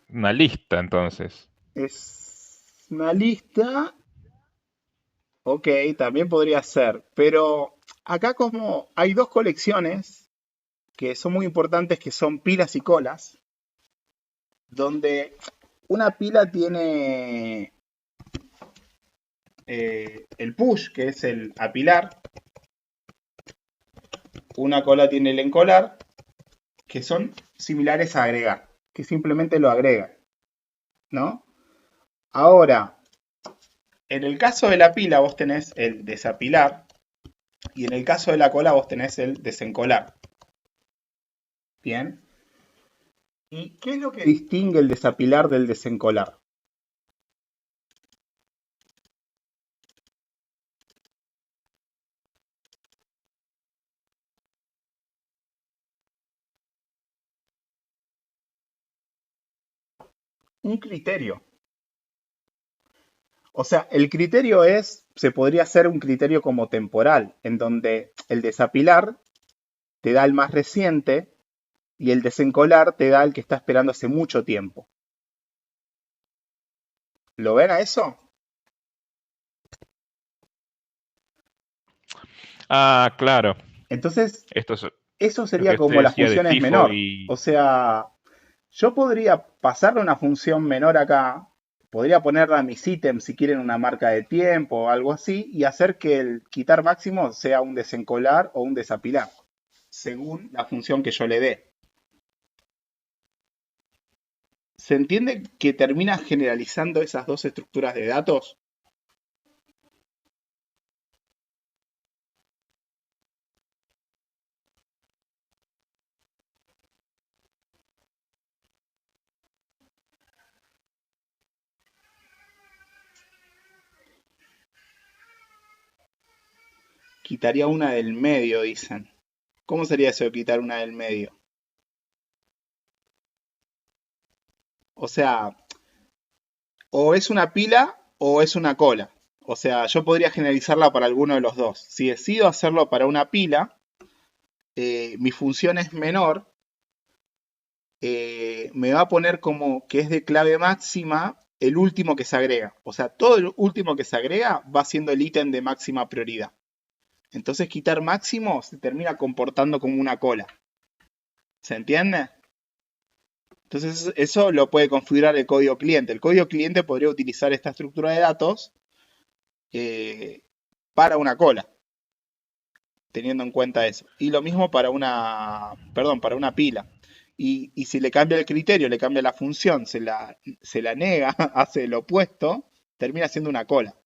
una lista entonces. es una lista. Ok, también podría ser. Pero acá como hay dos colecciones que son muy importantes, que son pilas y colas, donde una pila tiene el push, que es el apilar, una cola tiene el encolar, que son similares a agregar, que simplemente lo agregan, ¿no? Ahora, en el caso de la pila vos tenés el desapilar y en el caso de la cola vos tenés el desencolar. Bien. ¿Y qué es lo que distingue el desapilar del desencolar? Un criterio. O sea, el criterio se podría hacer un criterio como temporal, en donde el desapilar te da el más reciente y el desencolar te da el que está esperando hace mucho tiempo. ¿Lo ven a eso? Ah, claro. Entonces, Esto es eso lo sería que usted como las decía de funciones FIFO menor. y... O sea, yo podría pasarle una función menor acá, podría ponerla a mis ítems si quieren una marca de tiempo o algo así, y hacer que el quitar máximo sea un desencolar o un desapilar, según la función que yo le dé. ¿Se entiende que termina generalizando esas dos estructuras de datos? Quitaría una del medio, dicen. ¿Cómo sería eso de quitar una del medio? O sea, o es una pila o es una cola. O sea, yo podría generalizarla para alguno de los dos. Si decido hacerlo para una pila, mi función es menor, me va a poner como que es de clave máxima el último que se agrega. O sea, todo el último que se agrega va siendo el ítem de máxima prioridad. Entonces quitar máximo se termina comportando como una cola. ¿Se entiende? Entonces eso lo puede configurar el código cliente. El código cliente podría utilizar esta estructura de datos eh, para una cola, teniendo en cuenta eso. Y lo mismo para para una pila. Y si le cambia el criterio, le cambia la función, se la nega, hace el opuesto, termina siendo una cola.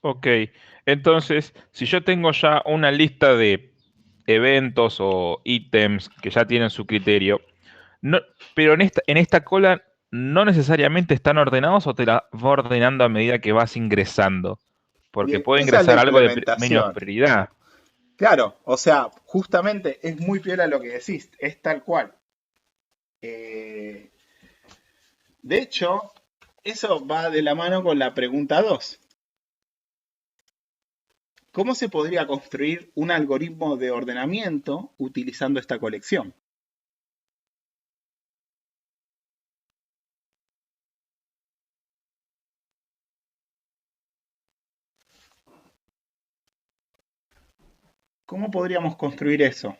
Ok, entonces, si yo tengo ya una lista de eventos o ítems que ya tienen su criterio, no, pero en esta cola no necesariamente están ordenados o te la va ordenando a medida que vas ingresando, porque Bien, puede esa es la ingresar algo de menos implementación. prioridad. Claro, o sea, justamente es muy piola lo que decís, es tal cual. Eh, de hecho, eso va de la mano con la pregunta 2. ¿Cómo se podría construir un algoritmo de ordenamiento utilizando esta colección? ¿Cómo podríamos construir eso?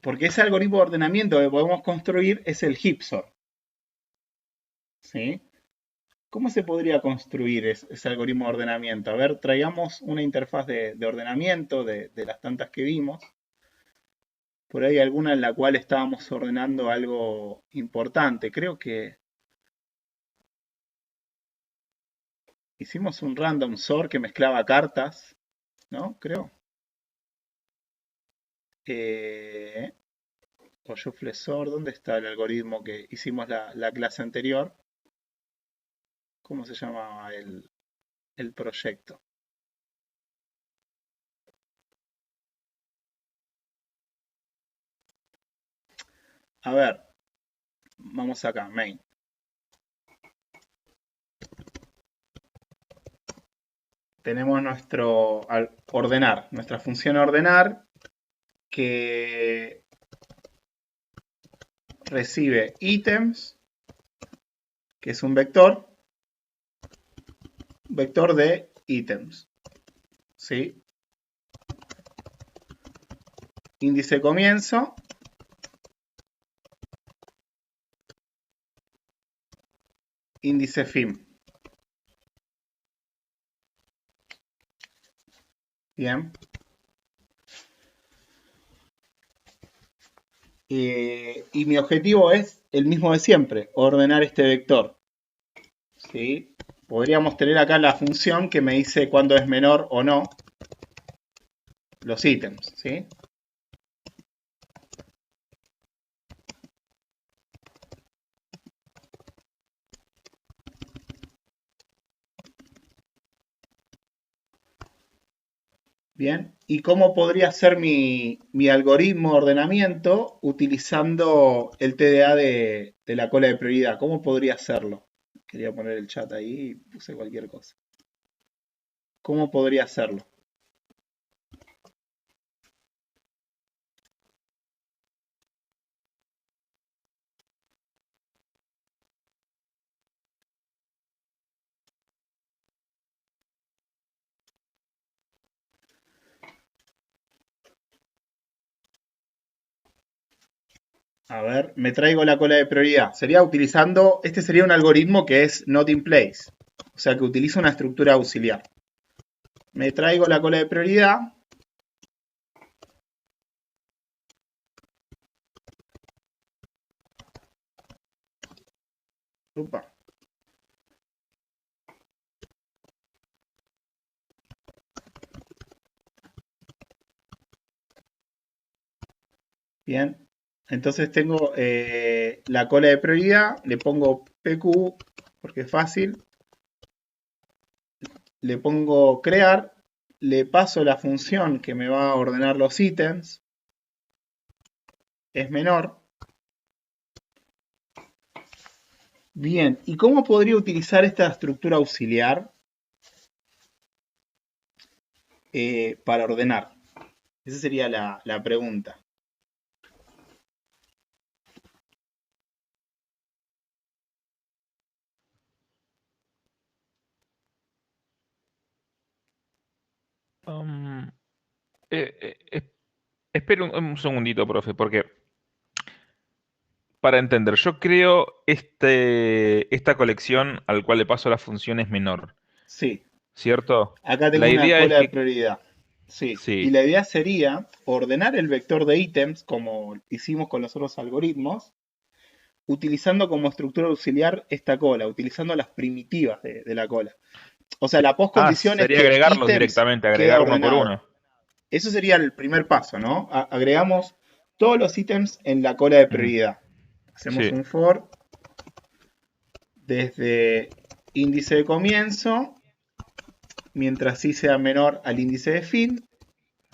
Porque ese algoritmo de ordenamiento que podemos construir es el Hipsor. ¿Sí? ¿Cómo se podría construir ese algoritmo de ordenamiento? A ver, traigamos una interfaz de ordenamiento de las tantas que vimos. Por ahí alguna en la cual estábamos ordenando algo importante. Creo que hicimos un random sort que mezclaba cartas, ¿no? Creo. Eh, o shuffle sort, ¿dónde está el algoritmo que hicimos la clase anterior? ¿Cómo se llamaba el proyecto? A ver, vamos acá, main. Tenemos ordenar, nuestra función ordenar que recibe ítems, que es un vector de ítems, ¿sí? Índice comienzo, índice fin. Bien. Y mi objetivo es el mismo de siempre, ordenar este vector. ¿Sí? Podríamos tener acá la función que me dice cuándo es menor o no los ítems. ¿Sí? Bien. ¿Y cómo podría ser mi algoritmo de ordenamiento utilizando el TDA de la cola de prioridad? ¿Cómo podría hacerlo? Quería poner el chat ahí y puse cualquier cosa. ¿Cómo podría hacerlo? A ver, me traigo la cola de prioridad. Sería utilizando, este sería un algoritmo que es not in place. O sea que utiliza una estructura auxiliar. Me traigo la cola de prioridad. Upa. Bien. Entonces tengo la cola de prioridad. Le pongo PQ porque es fácil. Le pongo crear. Le paso la función que me va a ordenar los ítems. Es menor. Bien, ¿y cómo podría utilizar esta estructura auxiliar para ordenar? Esa sería la pregunta. Um, espera un segundito, profe, porque para entender, yo creo esta colección al cual le paso la función es menor, Sí, ¿cierto? acá tengo La una idea es cola de que, prioridad. Sí, y sí, la idea sería ordenar el vector de ítems, como hicimos con los otros algoritmos, utilizando como estructura auxiliar esta cola, utilizando las primitivas de la cola. O sea, la postcondición es sería que agregarlos ítems directamente, queda agregar uno por ordenado. uno. Eso sería el primer paso, ¿no? Agregamos todos los ítems en la cola de Mm, prioridad. Hacemos sí, un for desde índice de comienzo, mientras sí sea menor al índice de fin.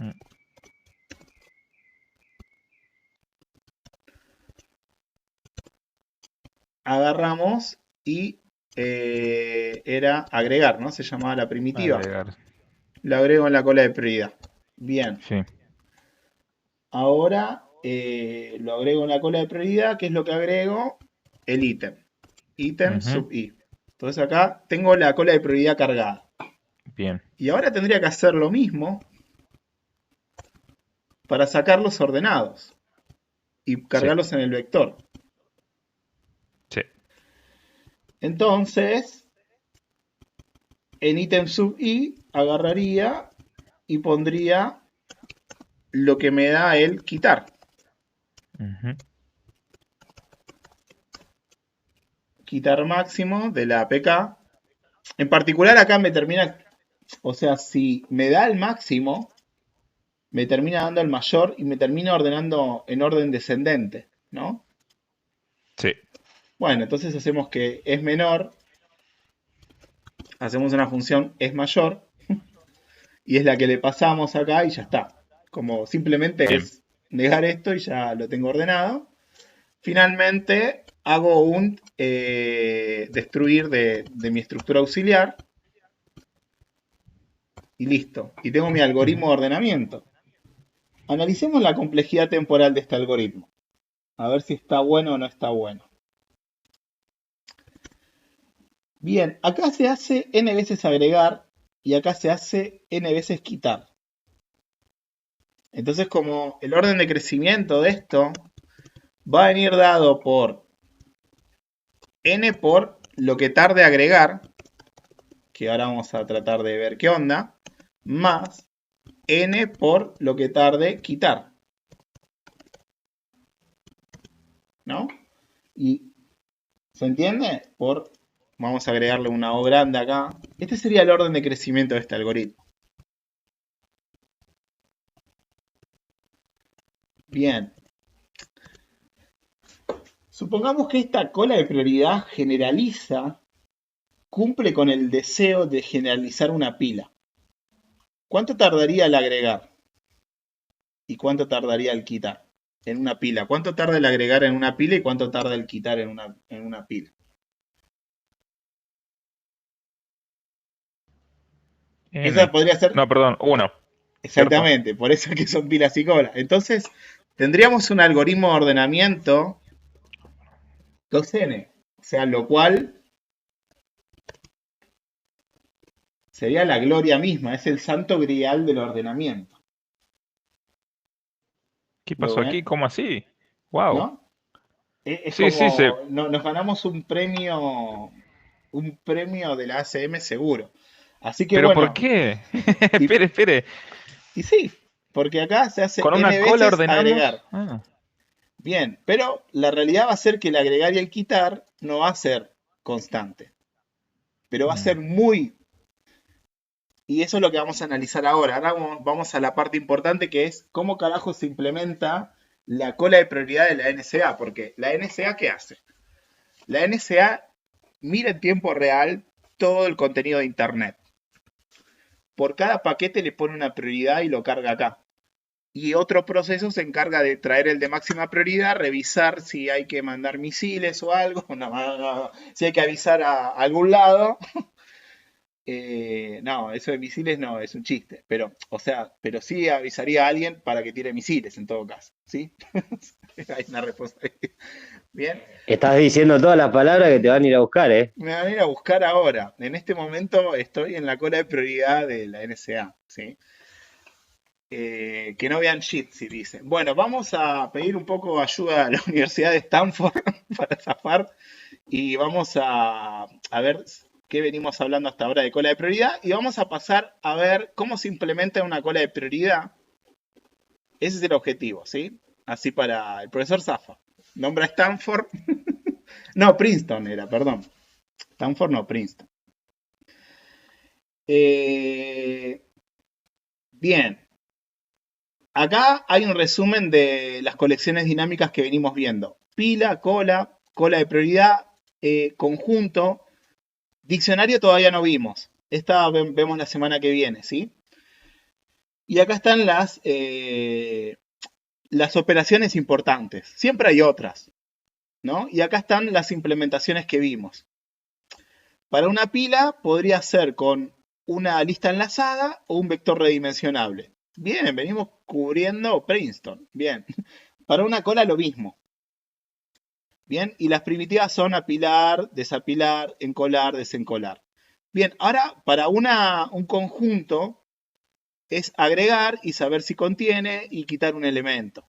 mm, Agarramos y era agregar, ¿no? Se llamaba la primitiva. agregar, Lo agrego en la cola de prioridad. Bien. sí. Ahora lo agrego en la cola de prioridad. ¿Qué es lo que agrego? El ítem. Ítem Ujú, sub i. Entonces acá tengo la cola de prioridad cargada. bien, Y ahora tendría que hacer lo mismo para sacarlos ordenados y sí, cargarlos en el vector. sí. Entonces, en ítem sub i agarraría y pondría lo que me da el quitar. Ujú, Quitar máximo de la APK. En particular acá me termina, o sea, si me da el máximo, me termina dando el mayor y me termina ordenando en orden descendente, ¿no? sí. Bueno, entonces hacemos que es menor, hacemos una función es mayor y es la que le pasamos acá y ya está. Como simplemente Bien. es negar esto y ya lo tengo ordenado. Finalmente hago un destruir de mi estructura auxiliar y listo. Y tengo mi algoritmo Ujú. de ordenamiento. Analicemos la complejidad temporal de este algoritmo. A ver si está bueno o no está bueno. Bien, acá se hace n veces agregar y acá se hace n veces quitar. Entonces, como el orden de crecimiento de esto va a venir dado por n por lo que tarde agregar, que ahora vamos a tratar de ver qué onda, más n por lo que tarde quitar, ¿no? Y ¿se entiende? Vamos a agregarle una O grande acá. Este sería el orden de crecimiento de este algoritmo. Bien. Supongamos que esta cola de prioridad generaliza, cumple con el deseo de generalizar una pila. ¿Cuánto tardaría el agregar? ¿Y cuánto tardaría el quitar en una pila? ¿Cuánto tarda el agregar en una pila y cuánto tarda el quitar en una pila? Esa N. podría ser No, perdón, 1, ¿cierto? exactamente, por eso es que son pilas y cola. Entonces, tendríamos un algoritmo de ordenamiento 2N, o sea, lo cual sería la gloria misma, es el santo grial del ordenamiento. ¿Qué ¿Lo pasó aquí? ven? ¿Cómo así? Wow. ¿No? Es Sí, sí, como nos ganamos un premio de la ACM seguro. Así que pero ¿por bueno, qué? y, Espere, espere. y sí, porque acá se hace ¿Con n una cola veces ordenamos? agregar. Ah, Bien, pero la realidad va a ser que el agregar y el quitar no va a ser constante, pero va a mm, ser muy. Y eso es lo que vamos a analizar ahora. Ahora vamos a la parte importante que es cómo carajo se implementa la cola de prioridad de la NSA. Porque la NSA, ¿qué hace? La NSA mira en tiempo real todo el contenido de Internet. Por cada paquete le pone una prioridad y lo carga acá. Y otro proceso se encarga de traer el de máxima prioridad, revisar si hay que mandar misiles o algo, no, si hay que avisar a algún lado. No, eso de misiles no, es un chiste. Pero, o sea, pero sí avisaría a alguien para que tire misiles en todo caso. ¿Sí? Hay una responsabilidad. Bien. Estás diciendo todas las palabras que te van a ir a buscar, ¿eh? Me van a ir a buscar ahora. En este momento estoy en la cola de prioridad de la NSA. ¿Sí? Que no vean shit, si dicen. Bueno, vamos a pedir un poco ayuda a la Universidad de Stanford para zafar y vamos a ver qué venimos hablando hasta ahora de cola de prioridad y vamos a pasar a ver cómo se implementa una cola de prioridad. Ese es el objetivo, ¿sí? Así para el profesor Zafa. Nombra Stanford. No, Princeton era, perdón. Stanford no, Princeton. Eh, bien, acá hay un resumen de las colecciones dinámicas que venimos viendo. Pila, cola, cola de prioridad, conjunto. Diccionario todavía no vimos. Esta vemos la semana que viene, ¿sí? Y acá están las operaciones importantes. Siempre hay otras, ¿no? Y acá están las implementaciones que vimos. Para una pila podría ser con una lista enlazada o un vector redimensionable. Bien, venimos cubriendo Princeton. Bien. Para una cola lo mismo. Bien, y las primitivas son apilar, desapilar, encolar, desencolar. Bien, ahora para un conjunto es agregar y saber si contiene y quitar un elemento.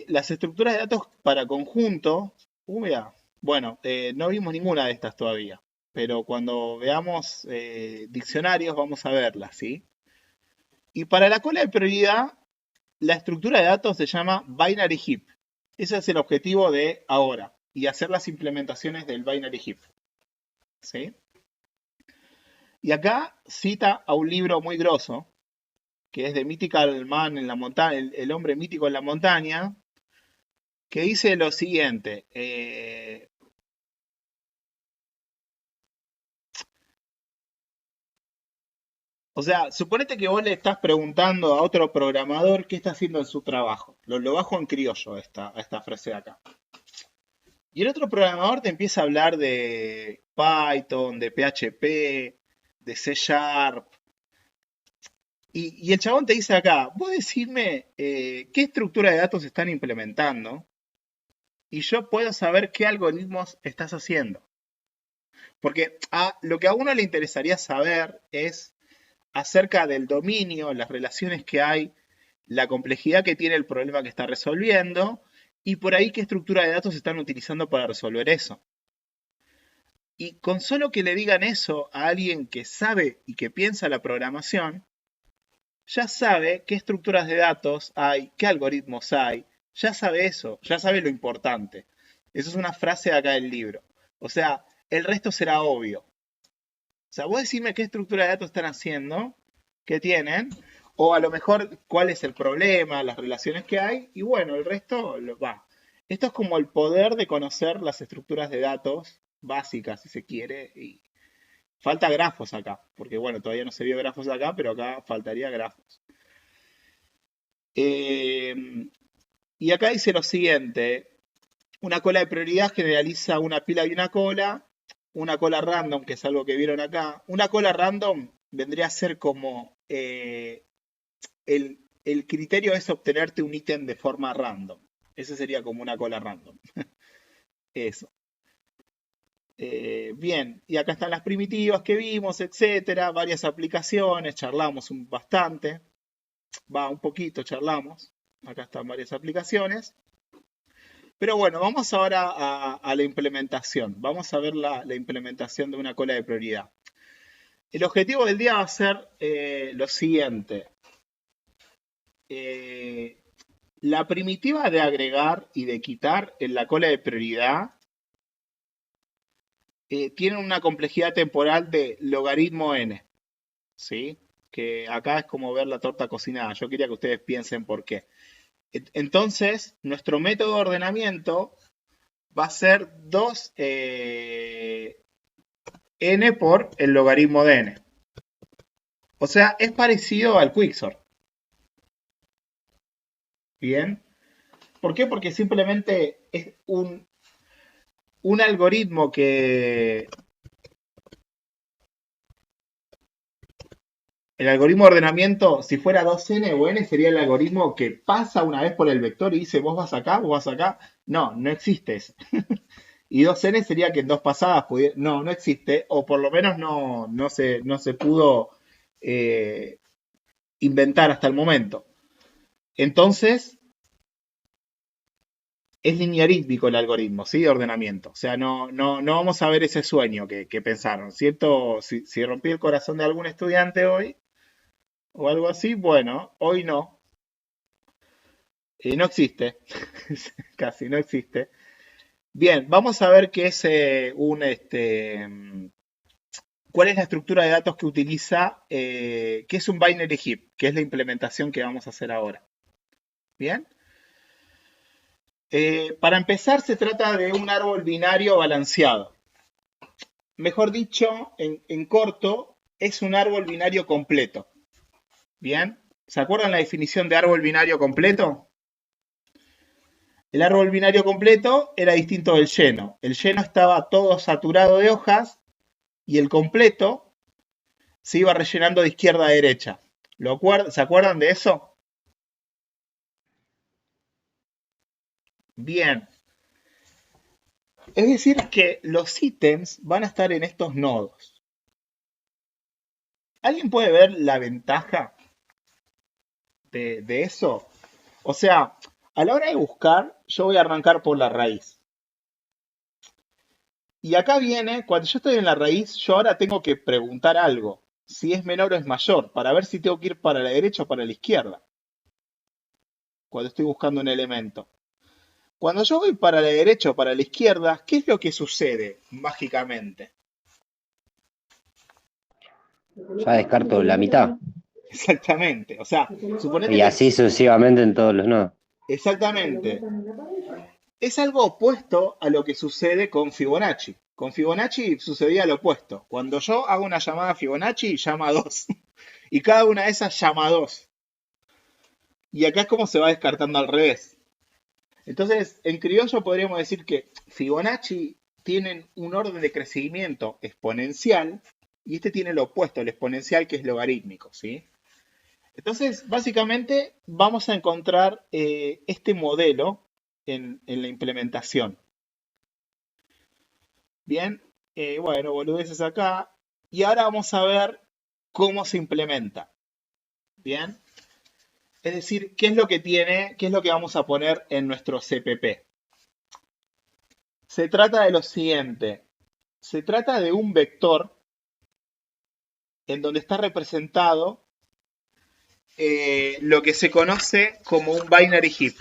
Las estructuras de datos para conjuntos, bueno, no vimos ninguna de estas todavía, pero cuando veamos diccionarios vamos a verlas, ¿sí? Y para la cola de prioridad, la estructura de datos se llama binary heap. Ese es el objetivo de ahora y hacer las implementaciones del binary heap, ¿sí? Y acá cita a un libro muy grosso, que es de Mythical Man en la montaña, el hombre mítico en la montaña, que dice lo siguiente. O sea, suponete que vos le estás preguntando a otro programador qué está haciendo en su trabajo. Lo bajo en criollo a esta frase de acá. Y el otro programador te empieza a hablar de Python, de PHP, de C Sharp. Y el chabón te dice acá, vos decime qué estructura de datos están implementando y yo puedo saber qué algoritmos estás haciendo. Porque lo que a uno le interesaría saber es acerca del dominio, las relaciones que hay, la complejidad que tiene el problema que está resolviendo y por ahí qué estructura de datos están utilizando para resolver eso. Y con solo que le digan eso a alguien que sabe y que piensa la programación, ya sabe qué estructuras de datos hay, qué algoritmos hay, ya sabe eso, ya sabe lo importante. Eso es una frase de acá del libro. O sea, el resto será obvio. O sea, vos decime qué estructura de datos están haciendo, qué tienen, o a lo mejor cuál es el problema, las relaciones que hay, y bueno, el resto va. Esto es como el poder de conocer las estructuras de datos básicas, si se quiere, y falta grafos acá, porque bueno, todavía no se vio grafos acá, pero acá faltaría grafos. Eh, y acá dice lo siguiente, una cola de prioridad generaliza una pila y una cola random, que es algo que vieron acá. Una cola random vendría a ser como el criterio es obtenerte un ítem de forma random. Ese sería como una cola random. Eso. Bien, y acá están las primitivas que vimos, etcétera, varias aplicaciones, charlamos bastante, va un poquito, charlamos. Acá están varias aplicaciones. Pero bueno, vamos ahora a la implementación. Vamos a ver la implementación de una cola de prioridad. El objetivo del día va a ser lo siguiente. La primitiva de agregar y de quitar en la cola de prioridad tiene una complejidad temporal de logaritmo n, ¿sí? Que acá es como ver la torta cocinada. Yo quería que ustedes piensen por qué. Entonces, nuestro método de ordenamiento va a ser 2 n por el logaritmo de n. O sea, es parecido al Quicksort. Bien. ¿Por qué? Porque simplemente es un algoritmo que... El algoritmo de ordenamiento, si fuera 2n o n, sería el algoritmo que pasa una vez por el vector y dice, vos vas acá, vos vas acá. No, no existe eso. Y 2n sería que en dos pasadas pudiera... No, no existe. O por lo menos no se pudo inventar hasta el momento. Entonces, es linearítmico el algoritmo, ¿sí? De ordenamiento. O sea, no vamos a ver ese sueño que pensaron, ¿cierto? Si rompí el corazón de algún estudiante hoy o algo así, bueno, hoy no. No existe. Casi no existe. Bien, vamos a ver qué es cuál es la estructura de datos que utiliza, qué es un binary heap, que es la implementación que vamos a hacer ahora. Bien. Para empezar, se trata de un árbol binario balanceado. Mejor dicho, en corto, es un árbol binario completo. Bien. ¿Se acuerdan la definición de árbol binario completo? El árbol binario completo era distinto del lleno. El lleno estaba todo saturado de hojas y el completo se iba rellenando de izquierda a derecha. ¿Se acuerdan de eso? Bien. Es decir, que los ítems van a estar en estos nodos. ¿Alguien puede ver la ventaja de eso? O sea, a la hora de buscar, yo voy a arrancar por la raíz. Y acá viene, cuando yo estoy en la raíz, yo ahora tengo que preguntar algo. Si es menor o es mayor, para ver si tengo que ir para la derecha o para la izquierda. Cuando estoy buscando un elemento. Cuando yo voy para la derecha o para la izquierda, ¿qué es lo que sucede mágicamente? Ya descarto la mitad. Exactamente. O sea, suponete Y que... así sucesivamente en todos los nodos. Exactamente. Es algo opuesto a lo que sucede con Fibonacci. Con Fibonacci sucedía lo opuesto. Cuando yo hago una llamada a Fibonacci, llama a 2. Y cada una de esas llama a 2. Y acá es como se va descartando al revés. Entonces, en criollo podríamos decir que Fibonacci tienen un orden de crecimiento exponencial y este tiene lo opuesto, el exponencial, que es logarítmico, ¿sí? Entonces, básicamente vamos a encontrar este modelo en la implementación. Bien, bueno, boludeces acá. Y ahora vamos a ver cómo se implementa. Bien. Es decir, qué es lo que tiene, qué es lo que vamos a poner en nuestro CPP. Se trata de lo siguiente. Se trata de un vector en donde está representado lo que se conoce como un binary heap,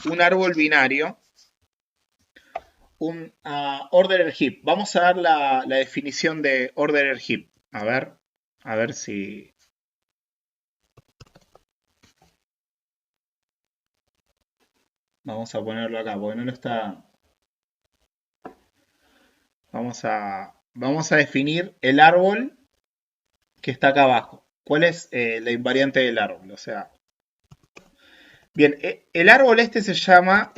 un árbol binario, un ordered heap. Vamos a dar la definición de ordered heap. A ver si... Vamos a ponerlo acá, porque no lo está... Vamos a definir el árbol que está acá abajo. ¿Cuál es la invariante del árbol? O sea... Bien, el árbol este se llama...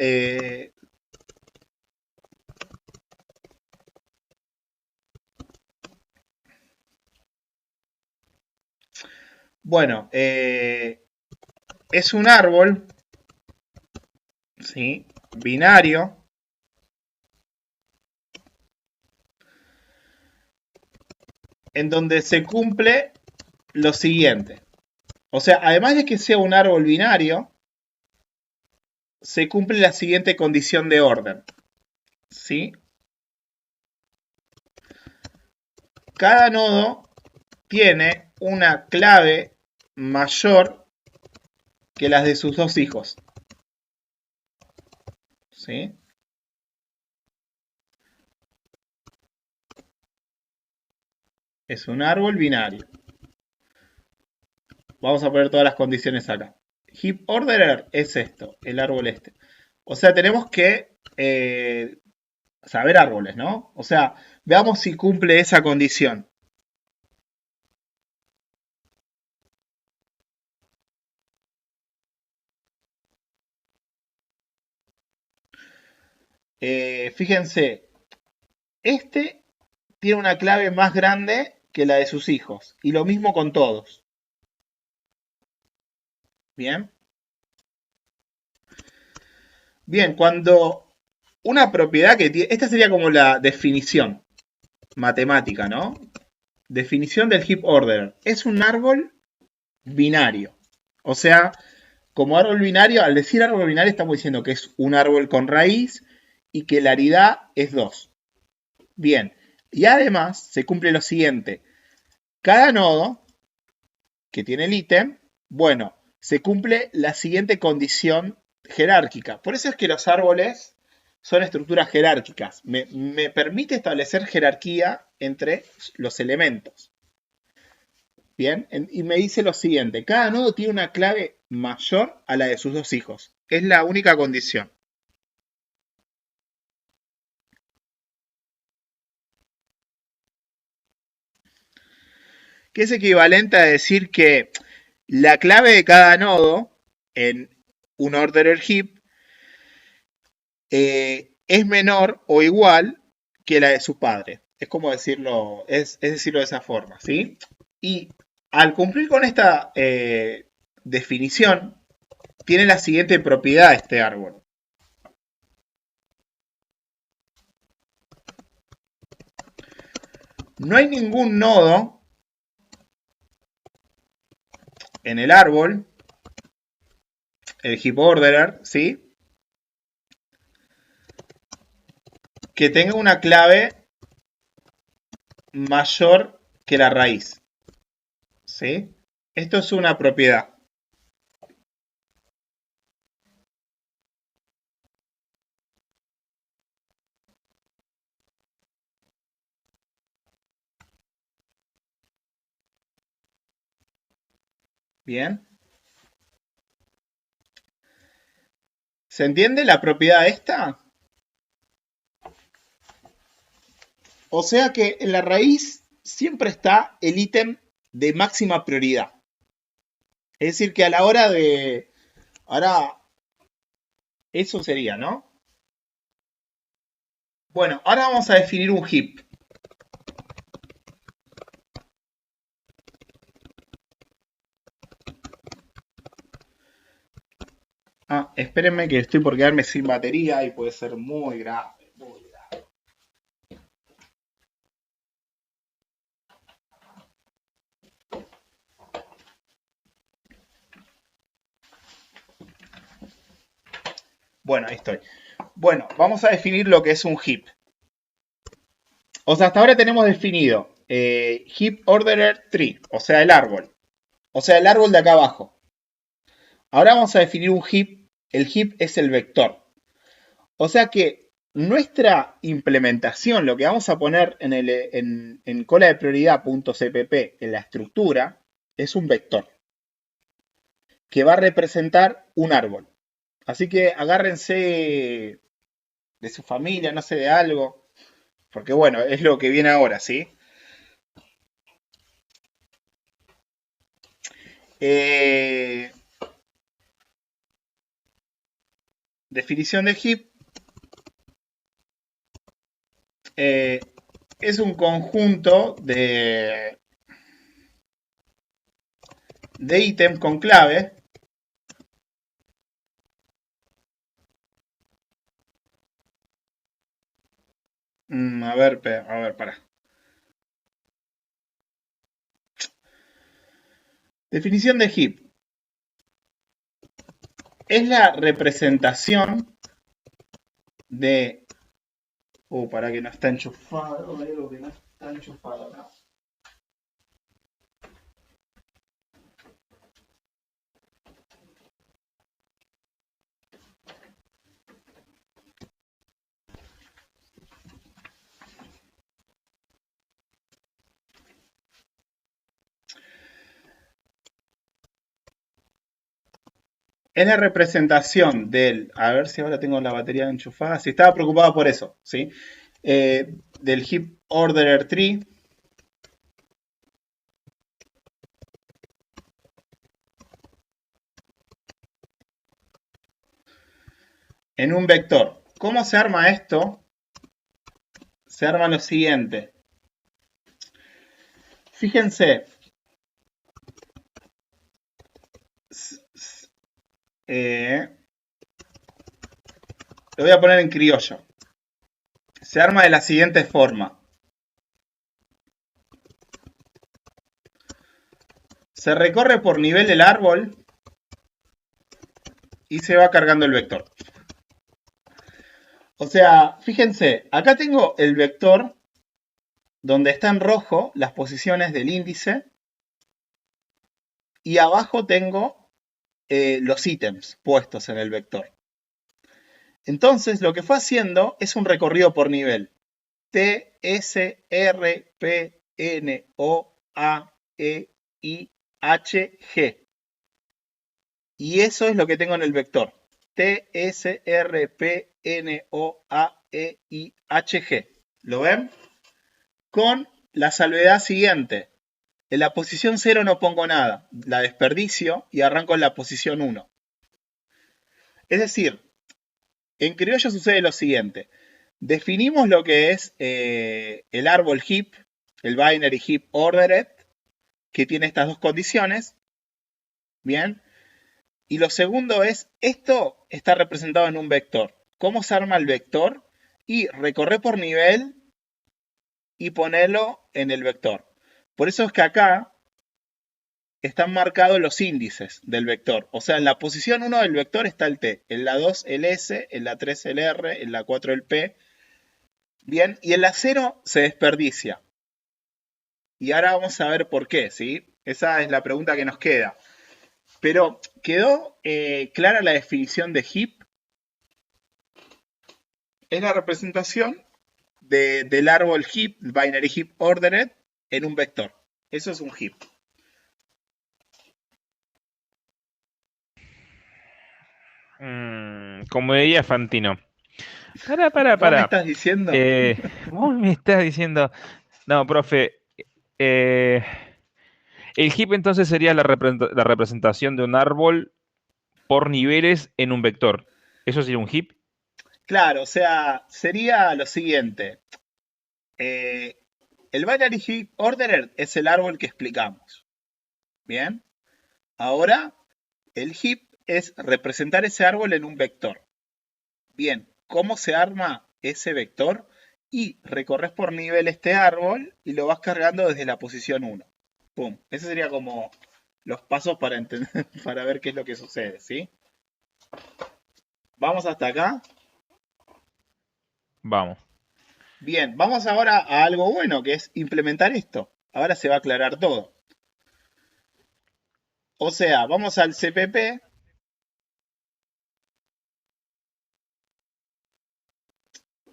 Bueno, es un árbol, ¿sí? Binario, en donde se cumple lo siguiente. O sea, además de que sea un árbol binario, se cumple la siguiente condición de orden, ¿sí? Cada nodo tiene una clave mayor que las de sus dos hijos, ¿sí? Es un árbol binario. Vamos a poner todas las condiciones acá. Heap orderer es esto, el árbol este. O sea, tenemos que saber árboles, ¿no? O sea, veamos si cumple esa condición. Fíjense, este tiene una clave más grande que la de sus hijos. Y lo mismo con todos. Bien. Bien, cuando una propiedad que tiene... Esta sería como la definición matemática, ¿no? Definición del heap orderer. Es un árbol binario. O sea, como árbol binario, al decir árbol binario estamos diciendo que es un árbol con raíz y que la aridad es 2. Bien, y además se cumple lo siguiente. Cada nodo que tiene el ítem, bueno, se cumple la siguiente condición jerárquica. Por eso es que los árboles son estructuras jerárquicas. Me permite establecer jerarquía entre los elementos. Bien, y me dice lo siguiente, cada nodo tiene una clave mayor a la de sus dos hijos. Es la única condición. Que es equivalente a decir que la clave de cada nodo en un ordered heap es menor o igual que la de su padre. Es como decirlo, es decirlo de esa forma, ¿sí? Y al cumplir con esta definición, tiene la siguiente propiedad este árbol. No hay ningún nodo en el árbol, el heap orderer, ¿sí? Que tenga una clave mayor que la raíz, ¿sí? Esto es una propiedad. Bien. ¿Se entiende la propiedad esta? O sea que en la raíz siempre está el ítem de máxima prioridad. Es decir, que a la hora de... Ahora, eso sería, ¿no? Bueno, ahora vamos a definir un heap. Ah, espérenme que estoy por quedarme sin batería y puede ser muy grave. Muy grave. Bueno, ahí estoy. Bueno, vamos a definir lo que es un heap. O sea, hasta ahora tenemos definido heap orderer tree, o sea, el árbol. O sea, el árbol de acá abajo. Ahora vamos a definir un heap. El heap es el vector. O sea que nuestra implementación, lo que vamos a poner en cola de prioridad.cpp en la estructura, es un vector que va a representar un árbol. Así que agárrense de su familia, no sé, de algo, porque bueno, es lo que viene ahora, ¿sí? Definición de heap es un conjunto de de ítem con clave. A ver, para. Definición de heap. Es la representación de... para que no está enchufado. Algo que no está enchufado acá. Es la representación del... A ver si ahora tengo la batería enchufada. Si estaba preocupado por eso, ¿sí? Del heap orderer tree. En un vector. ¿Cómo se arma esto? Se arma lo siguiente. Fíjense. Lo voy a poner en criollo. Se arma de la siguiente forma. Se recorre por nivel el árbol y se va cargando el vector. O sea, fíjense, acá tengo el vector donde está en rojo las posiciones del índice y abajo tengo los ítems puestos en el vector. Entonces, lo que fue haciendo es un recorrido por nivel. T, S, R, P, N, O, A, E, I, H, G. Y eso es lo que tengo en el vector. T, S, R, P, N, O, A, E, I, H, G. ¿Lo ven? Con la salvedad siguiente. En la posición 0 no pongo nada. La desperdicio y arranco en la posición 1. Es decir, en criollo sucede lo siguiente. Definimos lo que es el árbol heap, el binary heap ordered, que tiene estas dos condiciones. Bien. Y lo segundo es, esto está representado en un vector. ¿Cómo se arma el vector? Y recorrer por nivel y ponerlo en el vector. Por eso es que acá están marcados los índices del vector. O sea, en la posición 1 del vector está el T, en la 2 el S, en la 3 el R, en la 4 el P. Bien, y en la 0 se desperdicia. Y ahora vamos a ver por qué, ¿sí? Esa es la pregunta que nos queda. Pero, ¿quedó clara la definición de heap? Es la representación del árbol heap, binary heap ordered, en un vector. Eso es un heap. Como diría Fantino. ¿Vos me estás diciendo? Vos me estás diciendo. No, profe. El heap entonces sería la representación de un árbol por niveles en un vector. ¿Eso sería un heap? Claro, o sea, sería lo siguiente. El binary heap ordered es el árbol que explicamos. Bien. Ahora, el heap es representar ese árbol en un vector. Bien, ¿cómo se arma ese vector? Y recorres por nivel este árbol y lo vas cargando desde la posición 1. Pum. Ese sería como los pasos para entender, para ver qué es lo que sucede, ¿sí? ¿Vamos hasta acá? Vamos. Bien, vamos ahora a algo bueno, que es implementar esto. Ahora se va a aclarar todo. O sea, vamos al CPP.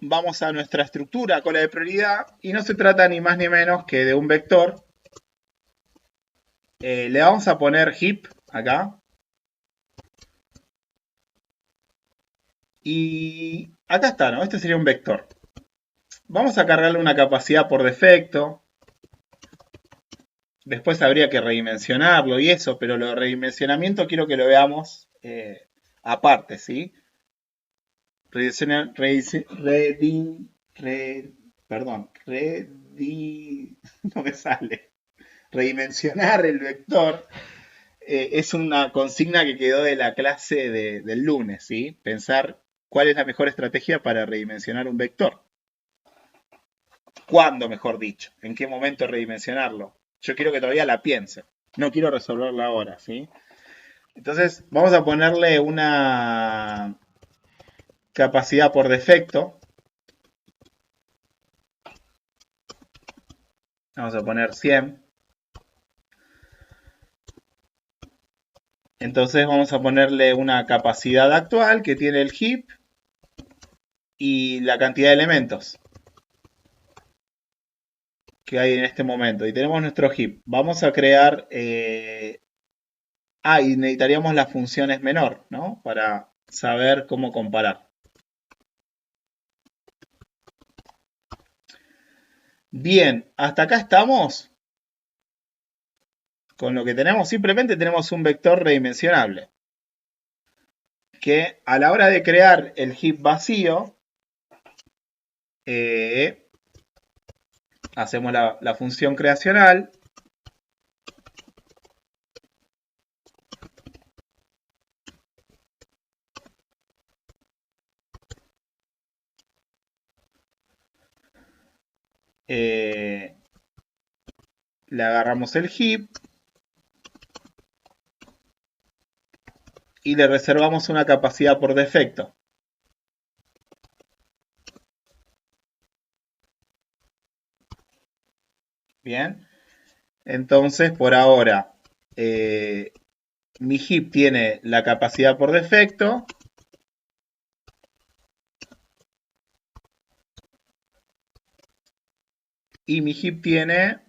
Vamos a nuestra estructura, cola de prioridad, y no se trata ni más ni menos que de un vector. Le vamos a poner heap acá. Y acá está, ¿no? Este sería un vector. Vamos a cargarle una capacidad por defecto. Después habría que redimensionarlo y eso, pero lo de redimensionamiento quiero que lo veamos aparte, ¿sí? No me sale. Redimensionar el vector es una consigna que quedó de la clase del lunes, ¿sí? Pensar cuál es la mejor estrategia para redimensionar un vector. ¿Cuándo, mejor dicho? ¿En qué momento redimensionarlo? Yo quiero que todavía la piense. No quiero resolverla ahora, ¿sí? Entonces, vamos a ponerle una capacidad por defecto. Vamos a poner 100. Entonces vamos a ponerle una capacidad actual que tiene el heap y la cantidad de elementos que hay en este momento. Y tenemos nuestro heap. Vamos a crear... y necesitaríamos las funciones menor, ¿no? Para saber cómo comparar. Bien, hasta acá estamos. Con lo que tenemos, simplemente tenemos un vector redimensionable. Que a la hora de crear el heap vacío, hacemos la función creacional. Le agarramos el heap y le reservamos una capacidad por defecto. Bien, entonces por ahora mi heap tiene la capacidad por defecto. Y mi heap tiene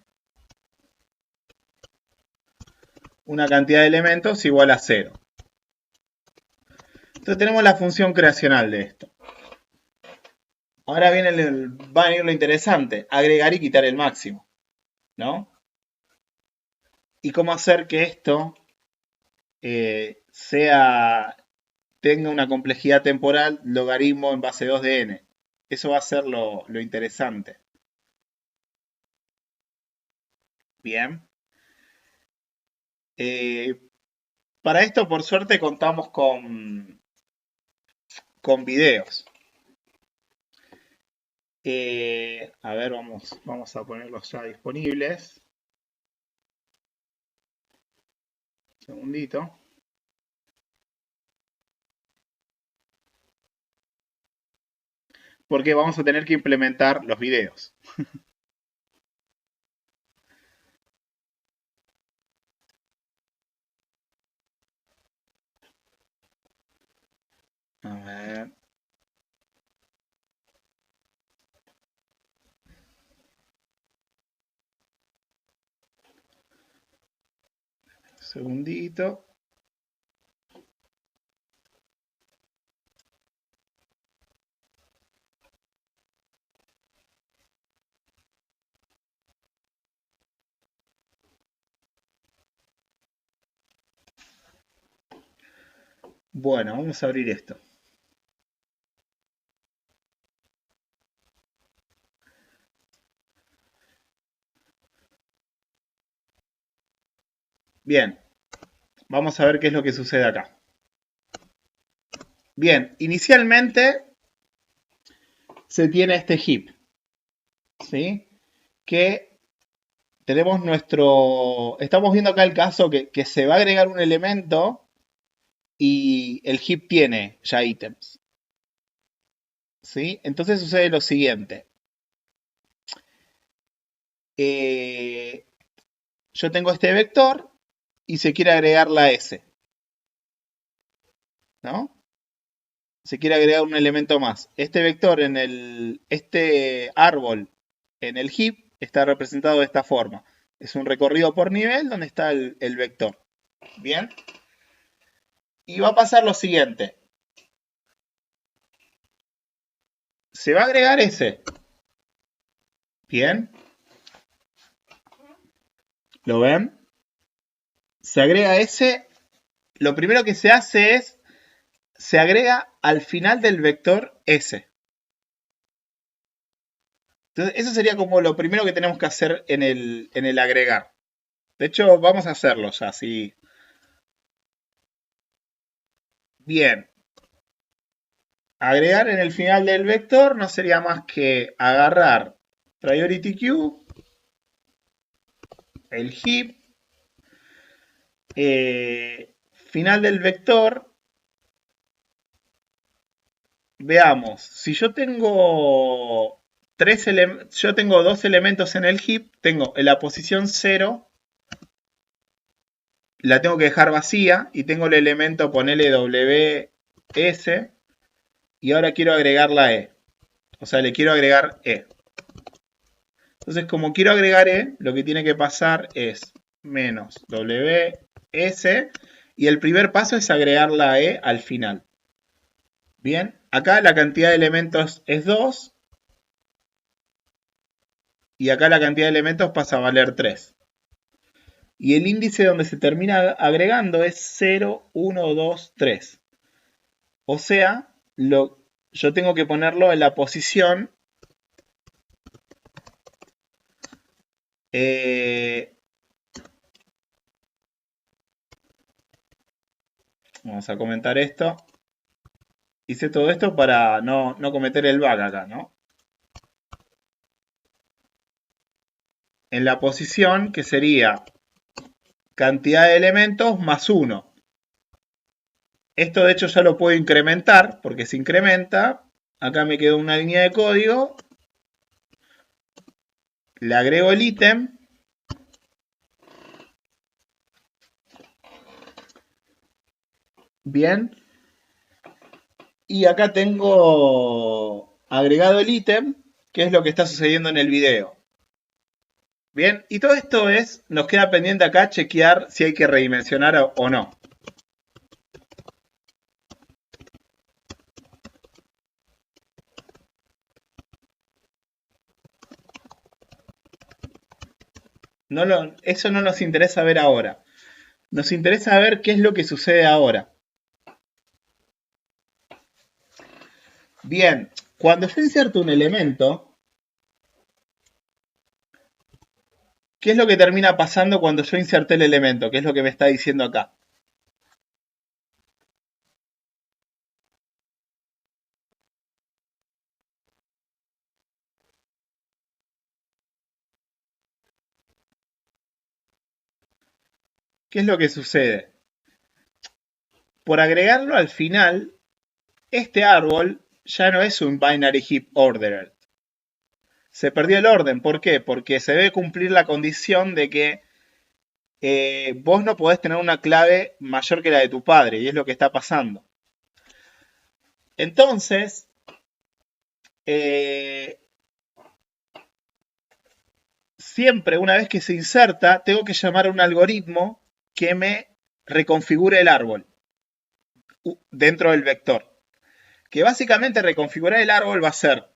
una cantidad de elementos igual a 0. Entonces tenemos la función creacional de esto. Ahora va a venir lo interesante, agregar y quitar el máximo, ¿no? Y cómo hacer que esto tenga una complejidad temporal logaritmo en base 2 de n. Eso va a ser lo interesante. Bien. Para esto, por suerte, contamos con videos. A ver, vamos a ponerlos ya disponibles. Un segundito. Porque vamos a tener que implementar los videos. A ver. Un segundito. Bueno, vamos a abrir esto. Bien, vamos a ver qué es lo que sucede acá. Bien, inicialmente se tiene este heap, ¿sí? Que tenemos estamos viendo acá el caso que se va a agregar un elemento y el heap tiene ya ítems, ¿sí? Entonces sucede lo siguiente. Yo tengo este vector y se quiere agregar la S, ¿no? Se quiere agregar un elemento más. Este vector este árbol en el heap está representado de esta forma. Es un recorrido por nivel donde está el vector. Bien. Y va a pasar lo siguiente. Se va a agregar ese. Bien. ¿Lo ven? Se agrega ese. Lo primero que se hace es, se agrega al final del vector S. Entonces, eso sería como lo primero que tenemos que hacer en el agregar. De hecho, vamos a hacerlo ya, así Bien. Agregar en el final del vector no sería más que agarrar priority queue, el heap, final del vector. Veamos, si yo tengo yo tengo dos elementos en el heap, tengo en la posición 0, la tengo que dejar vacía y tengo el elemento, ponele WS, y ahora quiero agregar la E. O sea, le quiero agregar E. Entonces, como quiero agregar E, lo que tiene que pasar es menos WS, y el primer paso es agregar la E al final. Bien, acá la cantidad de elementos es 2, y acá la cantidad de elementos pasa a valer 3. Y el índice donde se termina agregando es 0, 1, 2, 3. O sea, yo tengo que ponerlo en la posición vamos a comentar esto. Hice todo esto para no cometer el bug acá, ¿no? En la posición que sería cantidad de elementos más 1. Esto de hecho ya lo puedo incrementar, porque se incrementa. Acá me quedó una línea de código. Le agrego el ítem. Bien. Y acá tengo agregado el ítem, que es lo que está sucediendo en el video. Bien, y todo esto nos queda pendiente acá chequear si hay que redimensionar o no. Eso no nos interesa ver ahora. Nos interesa ver qué es lo que sucede ahora. Bien, cuando yo inserto un elemento, ¿qué es lo que termina pasando cuando yo inserté el elemento? ¿Qué es lo que me está diciendo acá? ¿Qué es lo que sucede? Por agregarlo al final, este árbol ya no es un binary heap ordered. Se perdió el orden. ¿Por qué? Porque se debe cumplir la condición de que vos no podés tener una clave mayor que la de tu padre, y es lo que está pasando. Entonces, siempre una vez que se inserta, tengo que llamar a un algoritmo que me reconfigure el árbol dentro del vector. Que básicamente reconfigurar el árbol va a ser,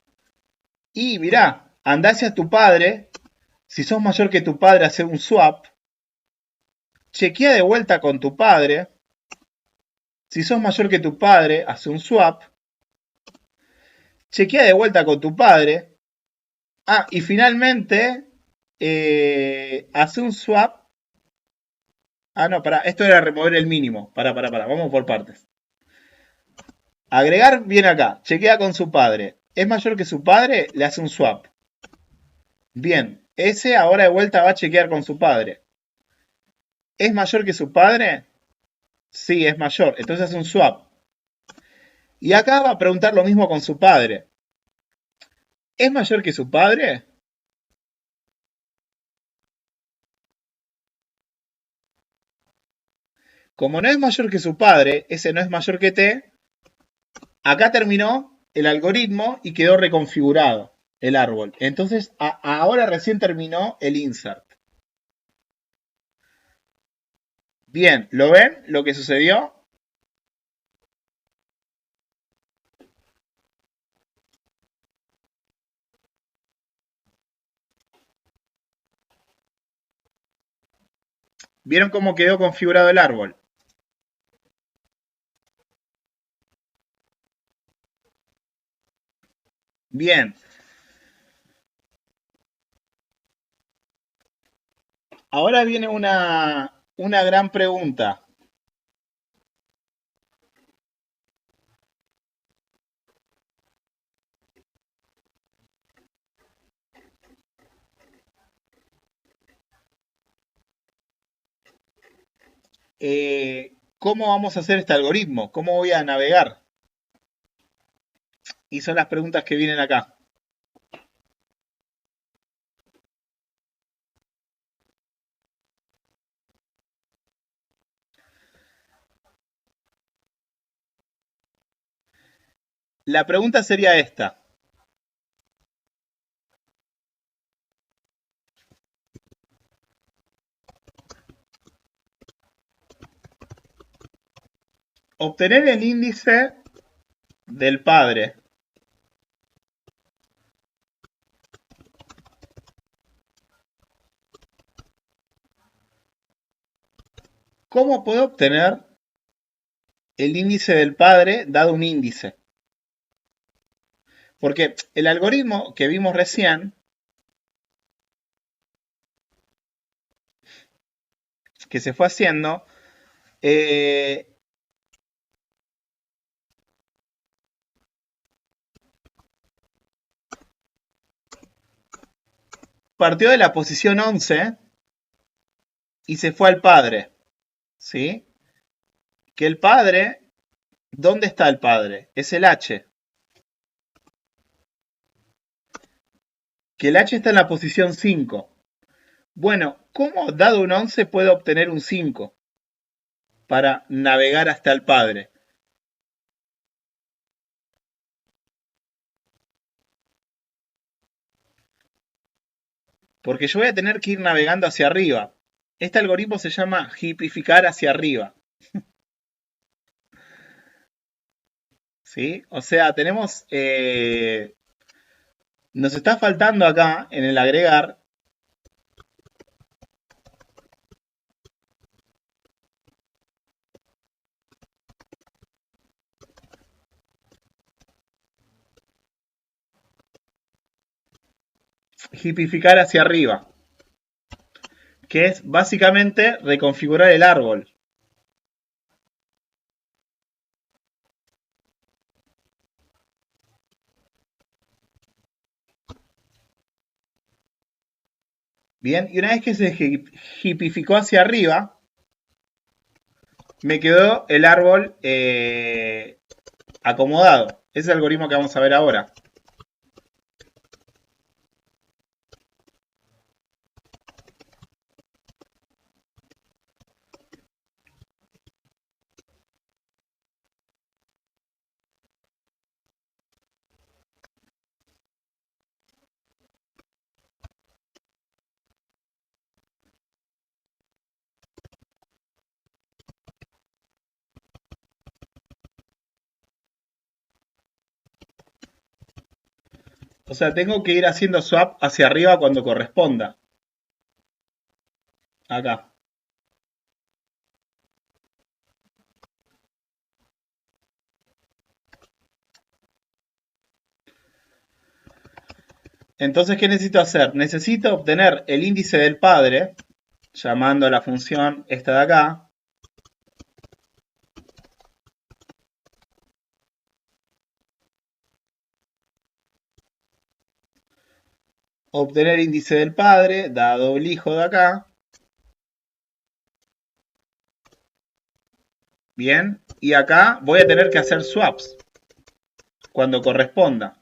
y mirá, andá hacia tu padre, si sos mayor que tu padre, hace un swap, chequea de vuelta con tu padre, si sos mayor que tu padre, hace un swap, chequea de vuelta con tu padre, y finalmente hace un swap. No, pará, esto era remover el mínimo. Pará, vamos por partes. Agregar viene acá, chequea con su padre. ¿Es mayor que su padre? Le hace un swap. Bien, ese ahora de vuelta va a chequear con su padre. ¿Es mayor que su padre? Sí, es mayor. Entonces hace un swap. Y acá va a preguntar lo mismo con su padre. ¿Es mayor que su padre? Como no es mayor que su padre, ese no es mayor que t, acá terminó el algoritmo y quedó reconfigurado el árbol. Entonces, ahora recién terminó el insert. Bien, ¿lo ven lo que sucedió? ¿Vieron cómo quedó configurado el árbol? Bien. Ahora viene una gran pregunta. ¿cómo vamos a hacer este algoritmo? ¿Cómo voy a navegar? Y son las preguntas que vienen acá. La pregunta sería esta. Obtener el índice del padre. ¿Cómo puedo obtener el índice del padre dado un índice? Porque el algoritmo que vimos recién, que se fue haciendo, partió de la posición 11 y se fue al padre. ¿Sí? Que el padre, ¿dónde está el padre? Es el H. Que el H está en la posición 5. Bueno, ¿cómo dado un 11 puedo obtener un 5 para navegar hasta el padre? Porque yo voy a tener que ir navegando hacia arriba. Este algoritmo se llama hipificar hacia arriba. ¿Sí? O sea, tenemos... nos está faltando acá, en el agregar, hipificar hacia arriba, que es básicamente reconfigurar el árbol. Bien, y una vez que se hipificó hacia arriba, me quedó el árbol acomodado. Ese es el algoritmo que vamos a ver ahora. O sea, tengo que ir haciendo swap hacia arriba cuando corresponda. Acá. Entonces, ¿qué necesito hacer? Necesito obtener el índice del padre, llamando a la función esta de acá. Obtener índice del padre, dado el hijo de acá. Bien, y acá voy a tener que hacer swaps cuando corresponda.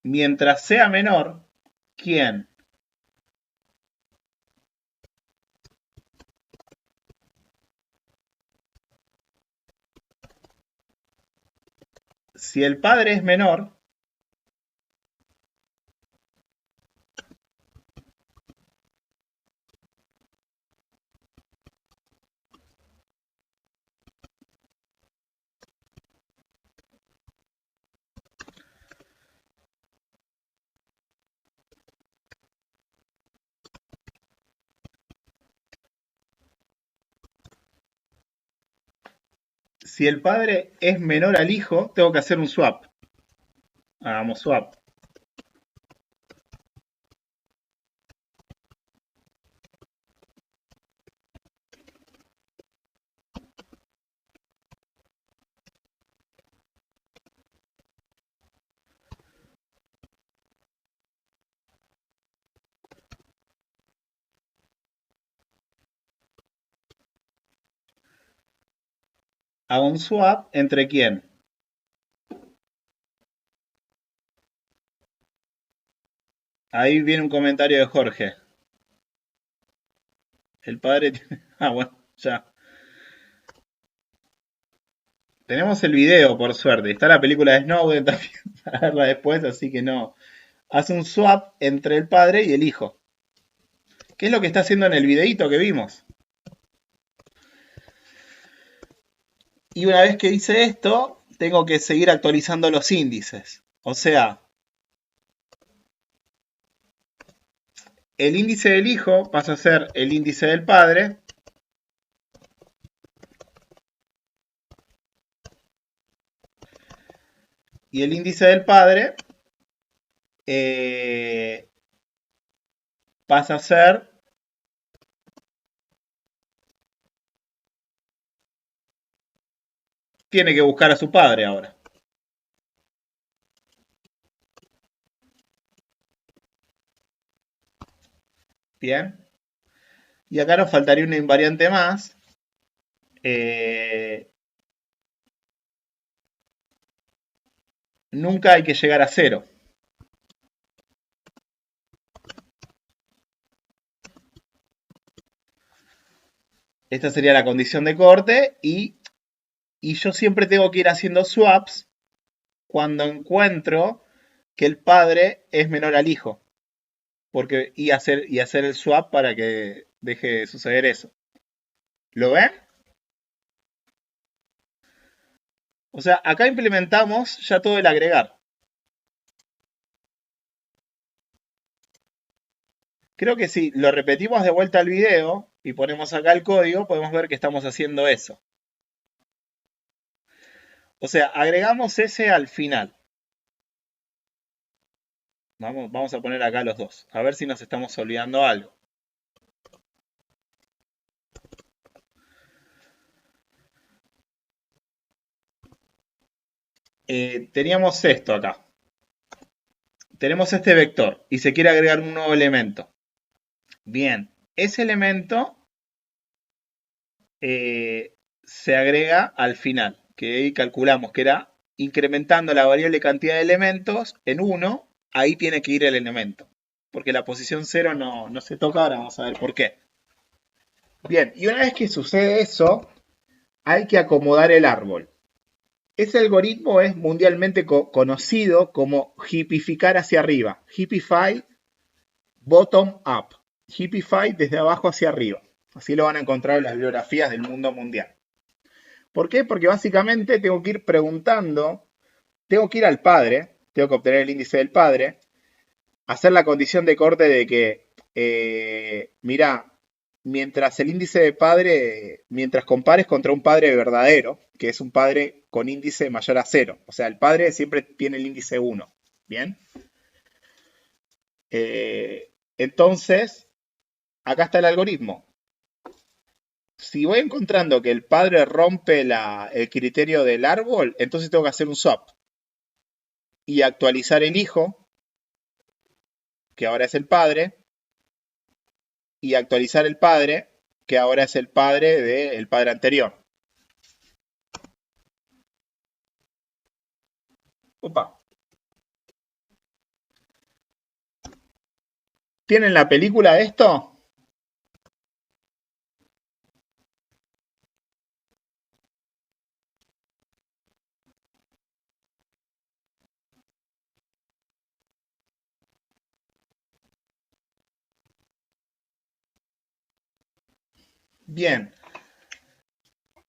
Mientras sea menor, ¿quién? Si el padre es menor, si el padre es menor al hijo, tengo que hacer un swap. Hagamos swap. Hago un swap entre quién. Ahí viene un comentario de Jorge. El padre tiene... Ah, bueno, ya. Tenemos el video, por suerte. Está la película de Snowden también para verla después, así que no. Hace un swap entre el padre y el hijo. ¿Qué es lo que está haciendo en el videíto que vimos? Y una vez que hice esto, tengo que seguir actualizando los índices. O sea, el índice del hijo pasa a ser el índice del padre. Y el índice del padre pasa a ser tiene que buscar a su padre ahora. Bien. Y acá nos faltaría una invariante más. Nunca hay que llegar a 0. Esta sería la condición de corte y yo siempre tengo que ir haciendo swaps cuando encuentro que el padre es menor al hijo. Y hacer el swap para que deje de suceder eso. ¿Lo ven? O sea, acá implementamos ya todo el agregar. Creo que si lo repetimos de vuelta al video y ponemos acá el código, podemos ver que estamos haciendo eso. O sea, agregamos ese al final. Vamos a poner acá los dos. A ver si nos estamos olvidando algo. Teníamos esto acá. Tenemos este vector y se quiere agregar un nuevo elemento. Bien, ese elemento se agrega al final, que ahí calculamos que era incrementando la variable cantidad de elementos en 1, ahí tiene que ir el elemento. Porque la posición 0 no se toca, ahora vamos a ver por qué. Bien, y una vez que sucede eso, hay que acomodar el árbol. Ese algoritmo es mundialmente conocido como hipificar hacia arriba. Hipify bottom up. Hipify desde abajo hacia arriba. Así lo van a encontrar en las bibliografías del mundo mundial. ¿Por qué? Porque básicamente tengo que ir preguntando, tengo que ir al padre, tengo que obtener el índice del padre, hacer la condición de corte de que, mira, mientras el índice de padre, mientras compares contra un padre verdadero, que es un padre con índice mayor a 0. O sea, el padre siempre tiene el índice 1. ¿Bien? Entonces, acá está el algoritmo. Si voy encontrando que el padre rompe el criterio del árbol, entonces tengo que hacer un swap. Y actualizar el hijo, que ahora es el padre, y actualizar el padre, que ahora es el padre del padre anterior. Opa. ¿Tienen la película de esto? Bien.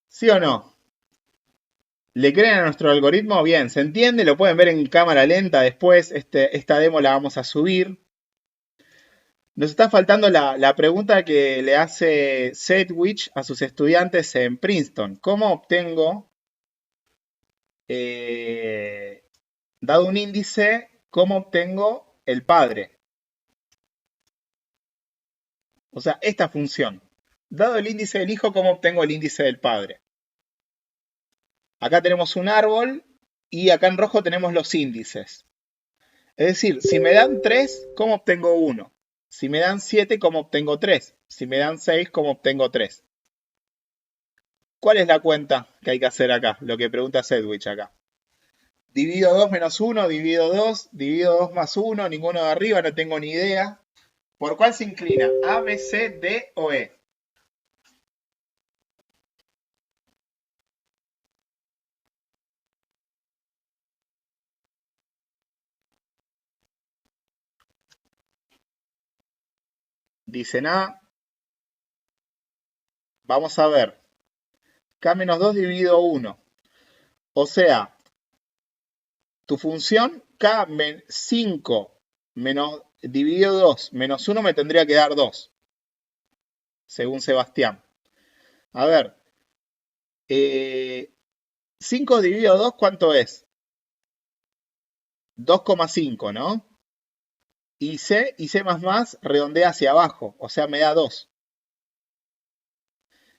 ¿Sí o no? ¿Le creen a nuestro algoritmo? Bien, ¿se entiende? Lo pueden ver en cámara lenta después. Esta demo la vamos a subir. Nos está faltando la pregunta que le hace Sedgwick a sus estudiantes en Princeton. ¿Cómo obtengo, dado un índice, cómo obtengo el padre? O sea, esta función. Dado el índice del hijo, ¿cómo obtengo el índice del padre? Acá tenemos un árbol y acá en rojo tenemos los índices. Es decir, si me dan 3, ¿cómo obtengo 1? Si me dan 7, ¿cómo obtengo 3? Si me dan 6, ¿cómo obtengo 3? ¿Cuál es la cuenta que hay que hacer acá? Lo que pregunta Sedwich acá. Divido 2 menos 1, divido 2, divido 2 más 1, ninguno de arriba, no tengo ni idea. ¿Por cuál se inclina? ¿A, B, C, D o E? Dicen A. Vamos a ver. K menos 2 dividido 1. O sea, tu función K5 menos, dividido 2 menos 1 me tendría que dar 2. Según Sebastián. A ver. 5 dividido 2, ¿cuánto es? 2,5, ¿no? Y C redondea hacia abajo, o sea, me da 2.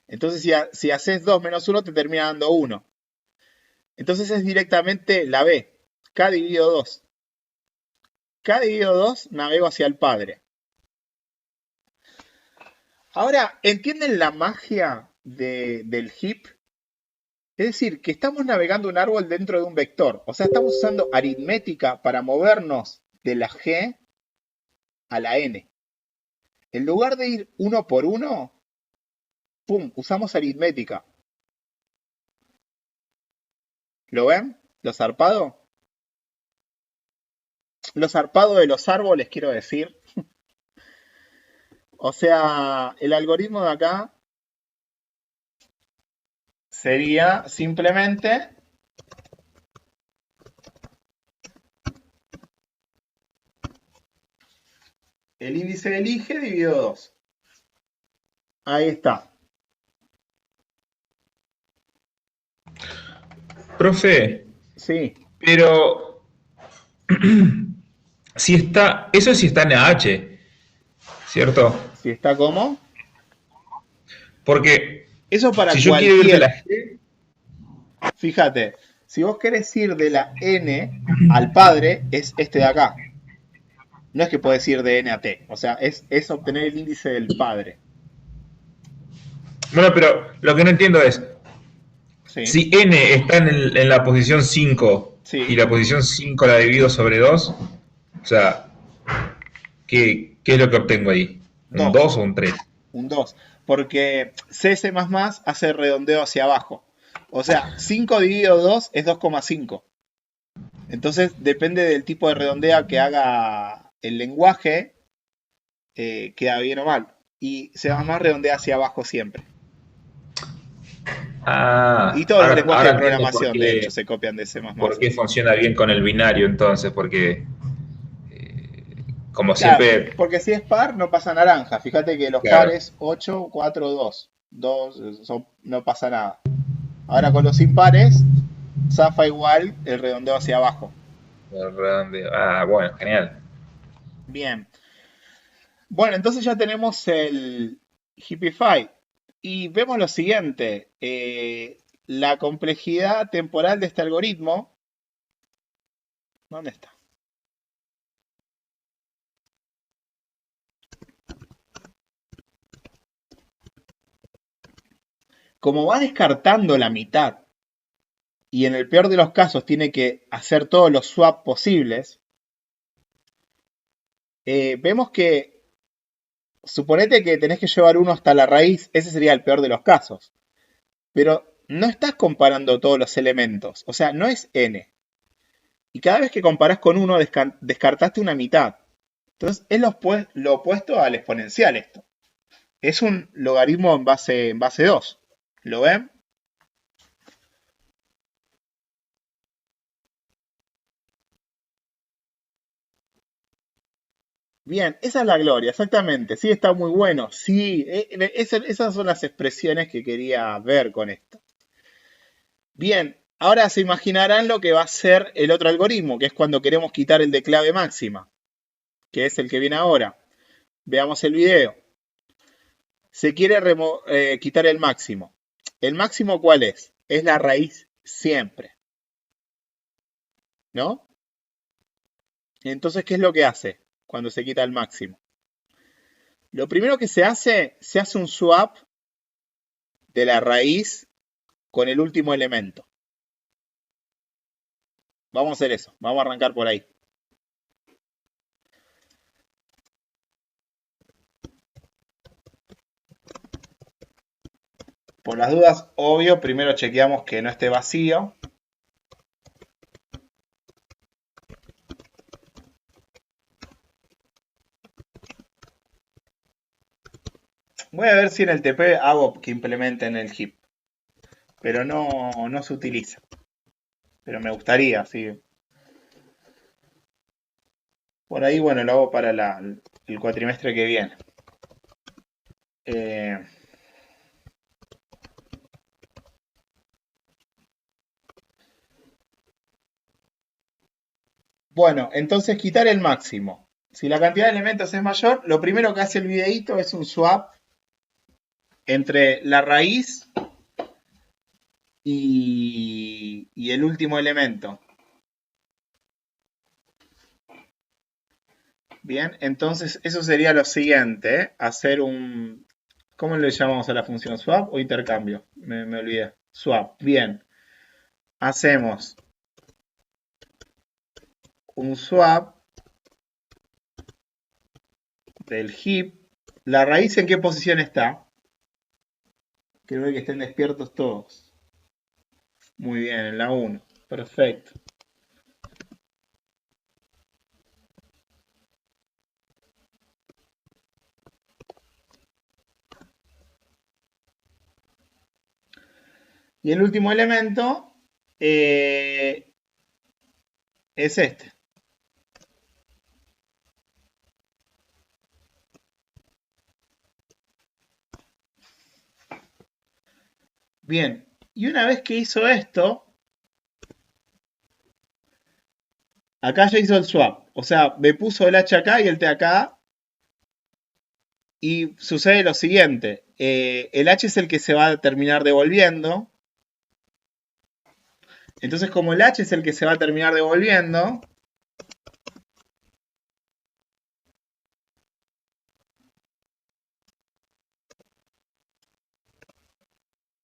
Entonces, si haces 2 menos 1, te termina dando 1. Entonces es directamente la B. K dividido 2. K dividido 2, navego hacia el padre. Ahora, ¿entienden la magia del heap? Es decir, que estamos navegando un árbol dentro de un vector. O sea, estamos usando aritmética para movernos de la G a la N. En lugar de ir uno por uno, ¡pum!, usamos aritmética. ¿Lo ven? ¿Lo zarpado? Lo zarpado de los árboles, quiero decir. O sea, el algoritmo de acá sería simplemente el índice del IGE dividido 2. Ahí está. Profe, Sí. pero si está, eso sí está en H, ¿cierto? Si está como. Porque Eso para si yo quiero ir de la cualquier. G, Fíjate, si vos querés ir de la N al padre, es este de acá. No es que podés ir de N a T. O sea, es obtener el índice del padre. bueno, pero lo que no entiendo es, Sí. si N está en la posición 5 y Sí. la posición 5 la divido sobre 2, o sea, ¿qué es lo que obtengo ahí? ¿Un 2 2. o un 3? Un 2. Porque CS++ hace redondeo hacia abajo. O sea, 5 dividido 2 es 2,5. Entonces, depende del tipo de redondeo que haga el lenguaje, queda bien o mal. Y C++ redondea hacia abajo siempre. Y Ah, todos los lenguajes ahora de entiendo programación, de hecho, se copian de C++. por qué funciona bien con el binario entonces, porque como Claro, siempre, porque si es par, no pasa naranja. Fíjate que los claro, pares 8, 4, 2. 2 no pasa nada. Ahora con los impares, zafa igual el redondeo hacia abajo. el redondeo. Ah, bueno, genial. Bien. Bueno, entonces ya tenemos el Hippify. Y vemos lo siguiente. La complejidad temporal de este algoritmo. ¿Dónde está? Como va descartando la mitad y en el peor de los casos tiene que hacer todos los swaps posibles, vemos que suponete que tenés que llevar uno hasta la raíz, ese sería el peor de los casos. Pero no estás comparando todos los elementos, o sea, no es n. Y cada vez que comparás con uno, descartaste una mitad. Entonces, es lo opuesto al exponencial esto. Es un logaritmo en base 2. ¿Lo ven? Bien, esa es la gloria, exactamente. Sí, está muy bueno. Sí, esas son las expresiones que quería ver con esto. Bien, ahora se imaginarán lo que va a ser el otro algoritmo, que es cuando queremos quitar el de clave máxima, que es el que viene ahora. Veamos el video. Se quiere quitar el máximo. ¿El máximo cuál es? Es la raíz siempre, ¿no? Entonces, ¿qué es lo que hace cuando se quita el máximo? Lo primero que se hace un swap de la raíz con el último elemento. Vamos a hacer eso, vamos a arrancar por ahí. Por las dudas, obvio, primero chequeamos que no esté vacío. Voy a ver si en el TP hago que implementen el heap. Pero no se utiliza. Pero me gustaría, sí. Por ahí, bueno, lo hago para el cuatrimestre que viene. Bueno, entonces quitar el máximo. Si la cantidad de elementos es mayor, lo primero que hace el videíto es un swap entre la raíz y el último elemento. Bien, entonces eso sería lo siguiente, ¿eh? Hacer un... ¿Cómo le llamamos a la función swap o intercambio? Me olvidé. Swap, bien. Hacemos un swap del heap. ¿La raíz en qué posición está? Quiero ver que estén despiertos todos. Muy bien, en la 1. Perfecto. Y el último elemento es este. Bien, y una vez que hizo esto, acá ya hizo el swap. O sea, me puso el H acá y el T acá. Y sucede lo siguiente. El H es el que se va a terminar devolviendo. Entonces, como el H es el que se va a terminar devolviendo,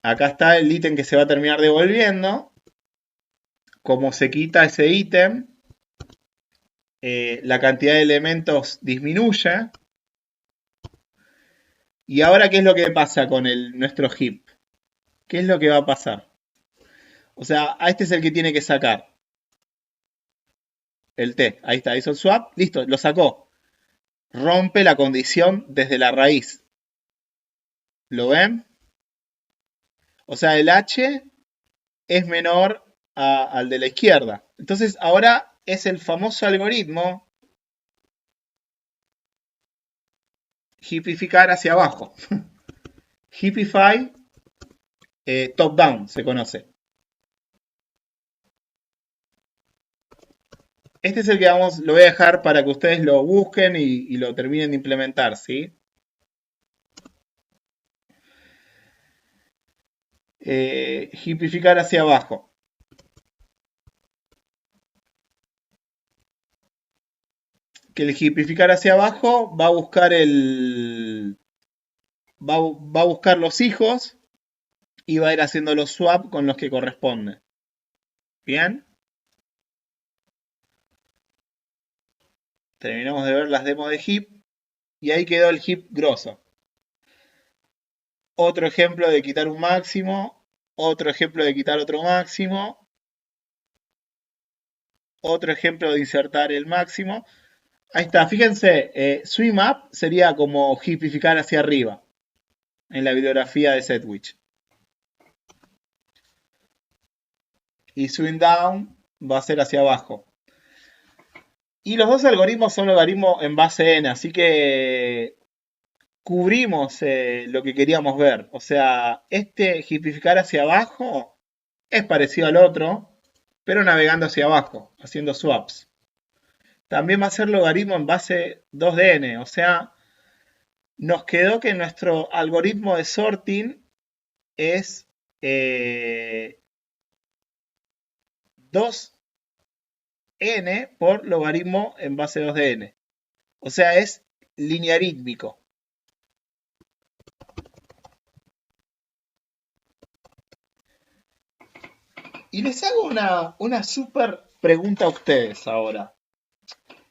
acá está el ítem que se va a terminar devolviendo. Como se quita ese ítem, la cantidad de elementos disminuye. Y ahora, ¿qué es lo que pasa con nuestro heap? ¿Qué es lo que va a pasar? O sea, a este es el que tiene que sacar. El T. Ahí está, hizo el swap. Listo, lo sacó. Rompe la condición desde la raíz. ¿Lo ven? O sea, el H es menor al de la izquierda. Entonces, ahora es el famoso algoritmo heapificar hacia abajo. Heapify top down se conoce. Este es el que lo voy a dejar para que ustedes lo busquen y lo terminen de implementar, ¿sí? Heapificar hacia abajo. Que el heapificar hacia abajo va a buscar va a buscar los hijos y va a ir haciendo los swap con los que corresponden. Bien. Terminamos de ver las demos de heap y ahí quedó el heap grosso. Otro ejemplo de quitar un máximo, otro ejemplo de quitar otro máximo, otro ejemplo de insertar el máximo. Ahí está, fíjense, swim up sería como heapificar hacia arriba en la bibliografía de Setwich. Y swing down va a ser hacia abajo. Y los dos algoritmos son logaritmos en base n, así que cubrimos lo que queríamos ver. O sea, este heapificar hacia abajo es parecido al otro, pero navegando hacia abajo, haciendo swaps. También va a ser logaritmo en base 2 de n, o sea, nos quedó que nuestro algoritmo de sorting es 2n por logaritmo en base 2 de n. O sea, es linearítmico. Y les hago una súper pregunta a ustedes ahora.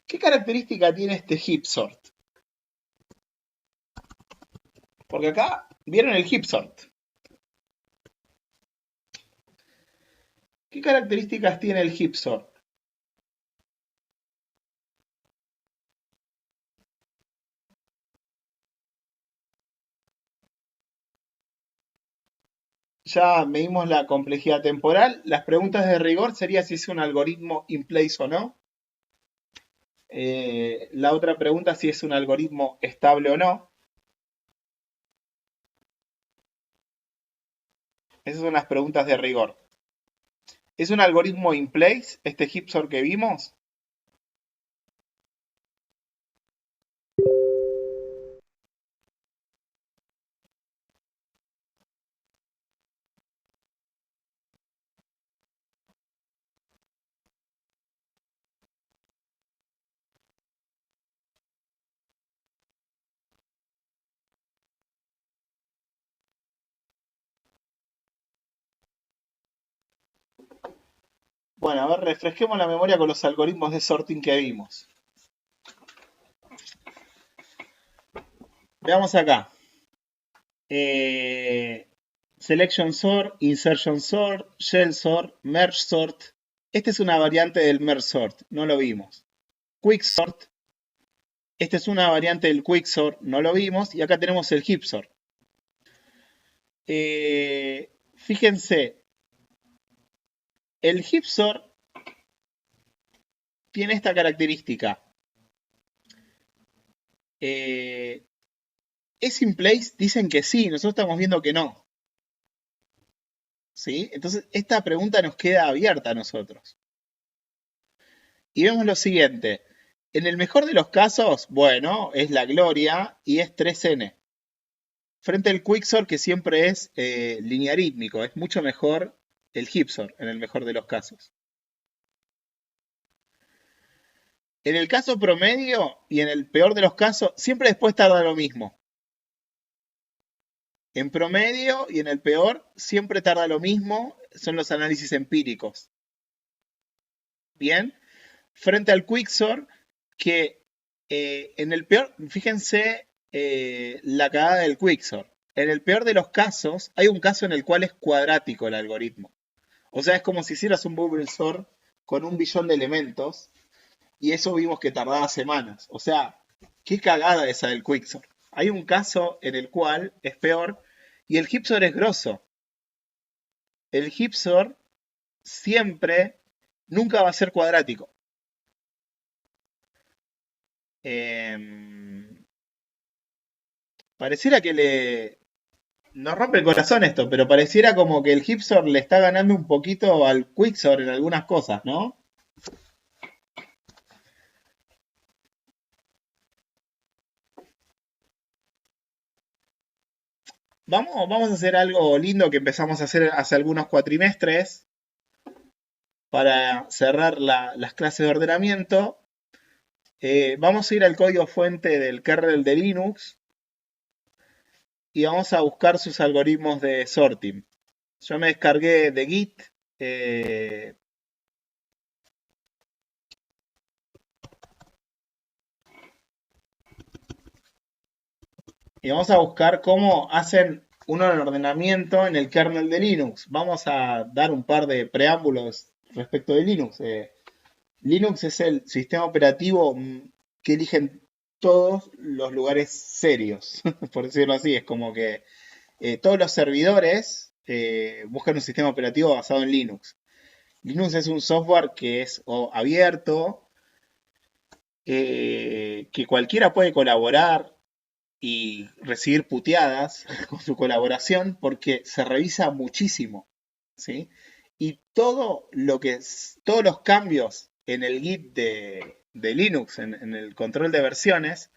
¿Qué característica tiene este heap sort? Porque acá, ¿vieron el heap sort? ¿Qué características tiene el heap sort? Ya medimos la complejidad temporal. Las preguntas de rigor sería si es un algoritmo in place o no. La otra pregunta si es un algoritmo estable o no. Esas son las preguntas de rigor. ¿Es un algoritmo in place este heap sort que vimos? Bueno, a ver, refresquemos la memoria con los algoritmos de sorting que vimos. Veamos acá. Selection sort, insertion sort, shell sort, merge sort. Esta es una variante del merge sort, no lo vimos. Quick sort. Esta es una variante del quick sort, no lo vimos. Y acá tenemos el heap sort. Fíjense, el heap sort tiene esta característica. ¿Es in place? Dicen que sí, nosotros estamos viendo que no. ¿Sí? Entonces, esta pregunta nos queda abierta a nosotros. Y vemos lo siguiente. En el mejor de los casos, bueno, es la gloria y es 3n. Frente al quicksort, que siempre es linearítmico, es mucho mejor el heapsort en el mejor de los casos. En el caso promedio y en el peor de los casos, siempre después tarda lo mismo. En promedio y en el peor, siempre tarda lo mismo, son los análisis empíricos. Bien, frente al quicksort, que en el peor, fíjense la cagada del quicksort. En el peor de los casos, hay un caso en el cual es cuadrático el algoritmo. O sea, es como si hicieras un bubble sort con 1 billón de elementos y eso vimos que tardaba semanas. O sea, qué cagada esa del quicksort. Hay un caso en el cual es peor y el heapsort es grosso. El heapsort siempre, nunca va a ser cuadrático. Pareciera que nos rompe el corazón esto, pero pareciera como que el heapsort le está ganando un poquito al quicksort en algunas cosas, ¿no? Vamos a hacer algo lindo que empezamos a hacer hace algunos cuatrimestres para cerrar las clases de ordenamiento. Vamos a ir al código fuente del kernel de Linux y vamos a buscar sus algoritmos de sorting. Yo me descargué de Git y vamos a buscar cómo hacen un ordenamiento en el kernel de Linux. Vamos a dar un par de preámbulos respecto de Linux. Linux es el sistema operativo que eligen todos los lugares serios, por decirlo así. Es como que todos los servidores buscan un sistema operativo basado en Linux. Linux es un software que es abierto, que cualquiera puede colaborar y recibir puteadas con su colaboración porque se revisa muchísimo, ¿sí? Y todos los cambios en el Git de Linux, en el control de versiones,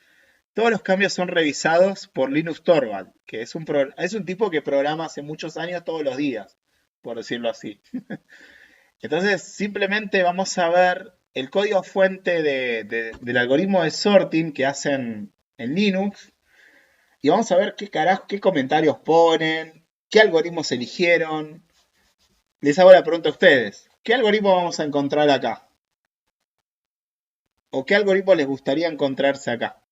todos los cambios son revisados por Linus Torvald, que es un tipo que programa hace muchos años todos los días, por decirlo así. Entonces, simplemente vamos a ver el código fuente del algoritmo de sorting que hacen en Linux y vamos a ver qué comentarios ponen, qué algoritmos eligieron. les hago la pregunta a ustedes. ¿Qué algoritmo vamos a encontrar acá? ¿O qué algoritmo les gustaría encontrarse acá?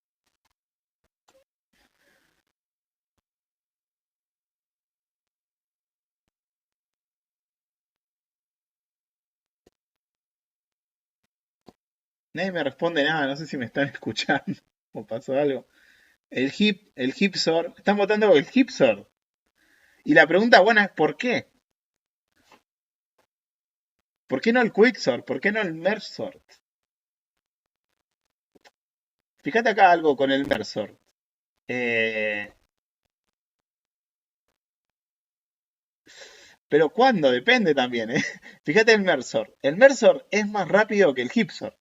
Nadie me responde nada, no sé si me están escuchando o pasó algo. El Hipsort, están votando por el Hipsort. Y la pregunta buena es ¿por qué? ¿Por qué no el Quicksort? ¿Por qué no el Mergesort? Fíjate acá algo con el Mergesort. Eh, pero ¿cuándo? Depende también, ¿eh? Fíjate el Mergesort. El Mergesort es más rápido que el Hipsort.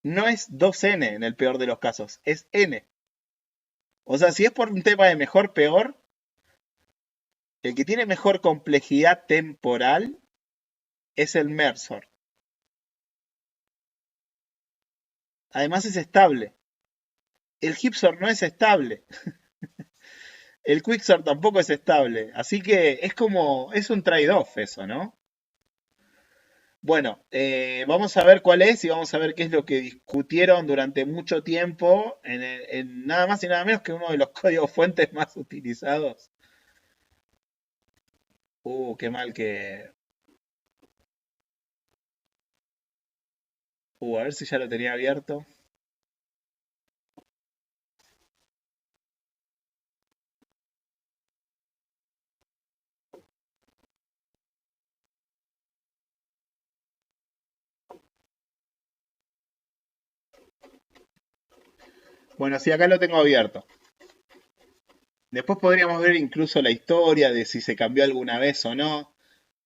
No es 2n en el peor de los casos, es n. O sea, si es por un tema de mejor, peor, el que tiene mejor complejidad temporal es el Mergesort. Además es estable. El Hipsort no es estable. El Quicksort tampoco es estable. Así que es como, es un trade-off eso, ¿no? Bueno, vamos a ver cuál es y vamos a ver qué es lo que discutieron durante mucho tiempo en nada más y nada menos que uno de los códigos fuentes más utilizados. Qué mal que... a ver si ya lo tenía abierto. Bueno, sí, acá lo tengo abierto. Después podríamos ver incluso la historia de si se cambió alguna vez o no.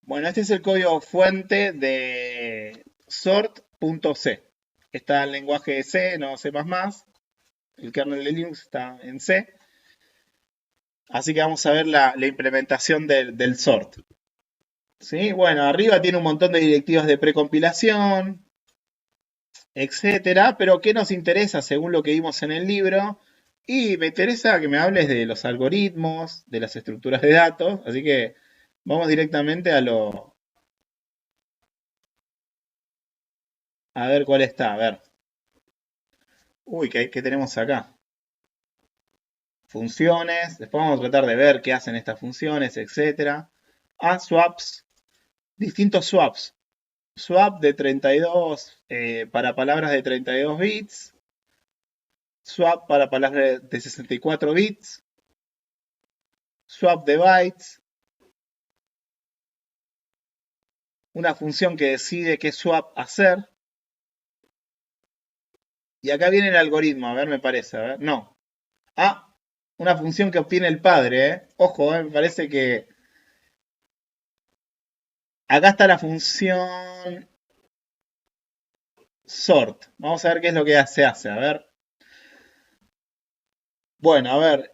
Bueno, este es el código fuente de sort.c. Está el lenguaje de C, no C++. El kernel de Linux está en C. Así que vamos a ver la implementación del sort. ¿Sí? Bueno, arriba tiene un montón de directivas de precompilación, etcétera. Pero ¿qué nos interesa según lo que vimos en el libro? Y me interesa que me hables de los algoritmos, de las estructuras de datos. Así que vamos directamente a ver cuál está. A ver. Uy, ¿qué tenemos acá? Funciones. Después vamos a tratar de ver qué hacen estas funciones, etcétera. Swaps. Distintos swaps. Swap de 32 para palabras de 32 bits. Swap para palabras de 64 bits. Swap de bytes. Una función que decide qué swap hacer. Y acá viene el algoritmo, a ver, me parece, a ver, no. Una función que obtiene el padre, ¿eh? Ojo, me parece que... Acá está la función sort. Vamos a ver qué es lo que se hace, a ver. Bueno, a ver,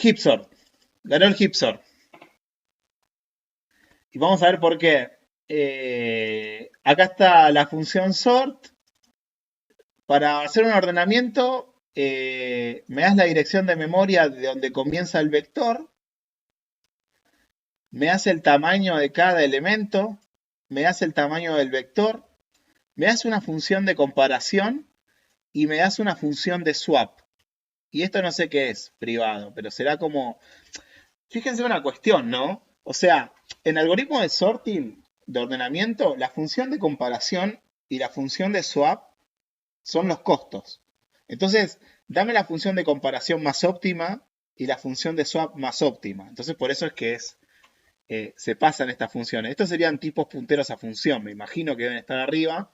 Hipsort. Ganó el Hipsort. Y vamos a ver por qué. Acá está la función sort. Para hacer un ordenamiento, me das la dirección de memoria de donde comienza el vector. Me hace el tamaño de cada elemento. Me hace el tamaño del vector. Me hace una función de comparación. Y me das una función de swap. Y esto no sé qué es, privado, pero será como... Fíjense una cuestión, ¿no? O sea, en algoritmo de sorting, de ordenamiento, la función de comparación y la función de swap son los costos. Entonces, dame la función de comparación más óptima y la función de swap más óptima. Entonces, por eso es que se pasan estas funciones. Estos serían tipos punteros a función. Me imagino que deben estar arriba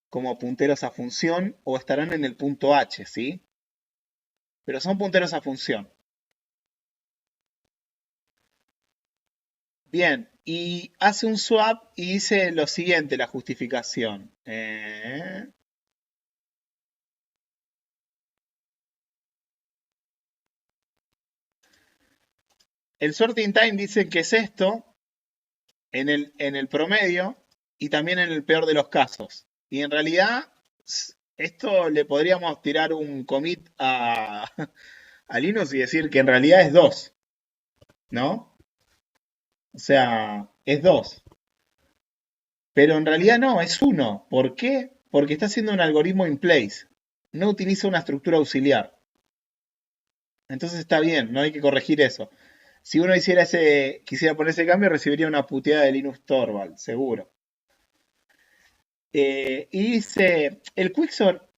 como punteros a función o estarán en el punto H, ¿sí? Pero son punteros a función. Bien, y hace un swap y dice lo siguiente, la justificación. El sorting time dice que es esto en el promedio y también en el peor de los casos. Y en realidad, esto le podríamos tirar un commit a Linux y decir que en realidad es 2, ¿no? O sea, es 2. Pero en realidad no, es 1. ¿Por qué? Porque está haciendo un algoritmo in place. No utiliza una estructura auxiliar. Entonces está bien, no hay que corregir eso. Si uno quisiera poner ese cambio, recibiría una puteada de Linus Torvald, seguro. Y dice, el Quicksort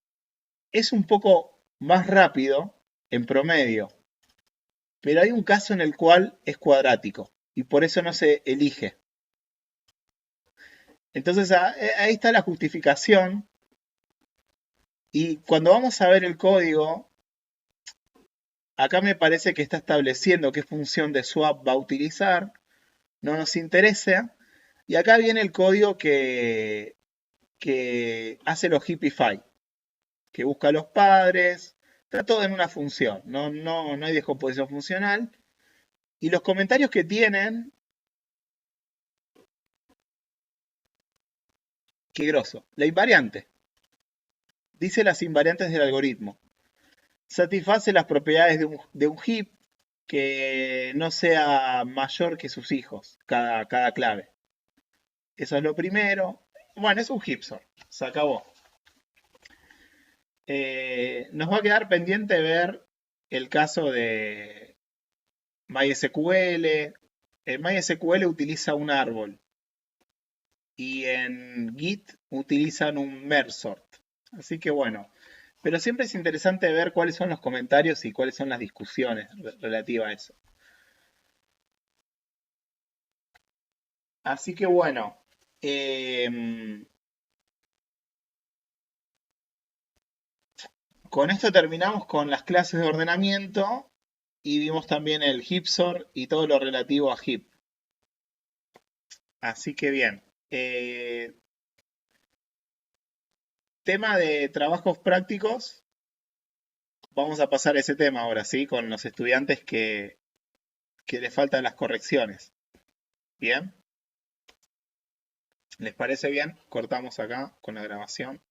es un poco más rápido en promedio, pero hay un caso en el cual es cuadrático y por eso no se elige. Entonces ahí está la justificación y cuando vamos a ver el código, acá me parece que está estableciendo qué función de swap va a utilizar, no nos interesa, y acá viene el código que hace los Hippify, que busca a los padres, está todo en una función, no hay descomposición funcional. Y los comentarios que tienen, qué grosso, la invariante. Dice las invariantes del algoritmo. Satisface las propiedades de un heap que no sea mayor que sus hijos, cada clave. Eso es lo primero. Bueno, es un heapsort, se acabó. Nos va a quedar pendiente ver el caso de MySQL. MySQL utiliza un árbol y en Git utilizan un merge sort. Así que bueno, pero siempre es interesante ver cuáles son los comentarios y cuáles son las discusiones relativas a eso. Así que bueno, con esto terminamos con las clases de ordenamiento y vimos también el heapsort y todo lo relativo a heap. Así que bien. Tema de trabajos prácticos. Vamos a pasar a ese tema ahora, ¿sí? Con los estudiantes que les faltan las correcciones. ¿Bien? ¿Les parece bien? Cortamos acá con la grabación.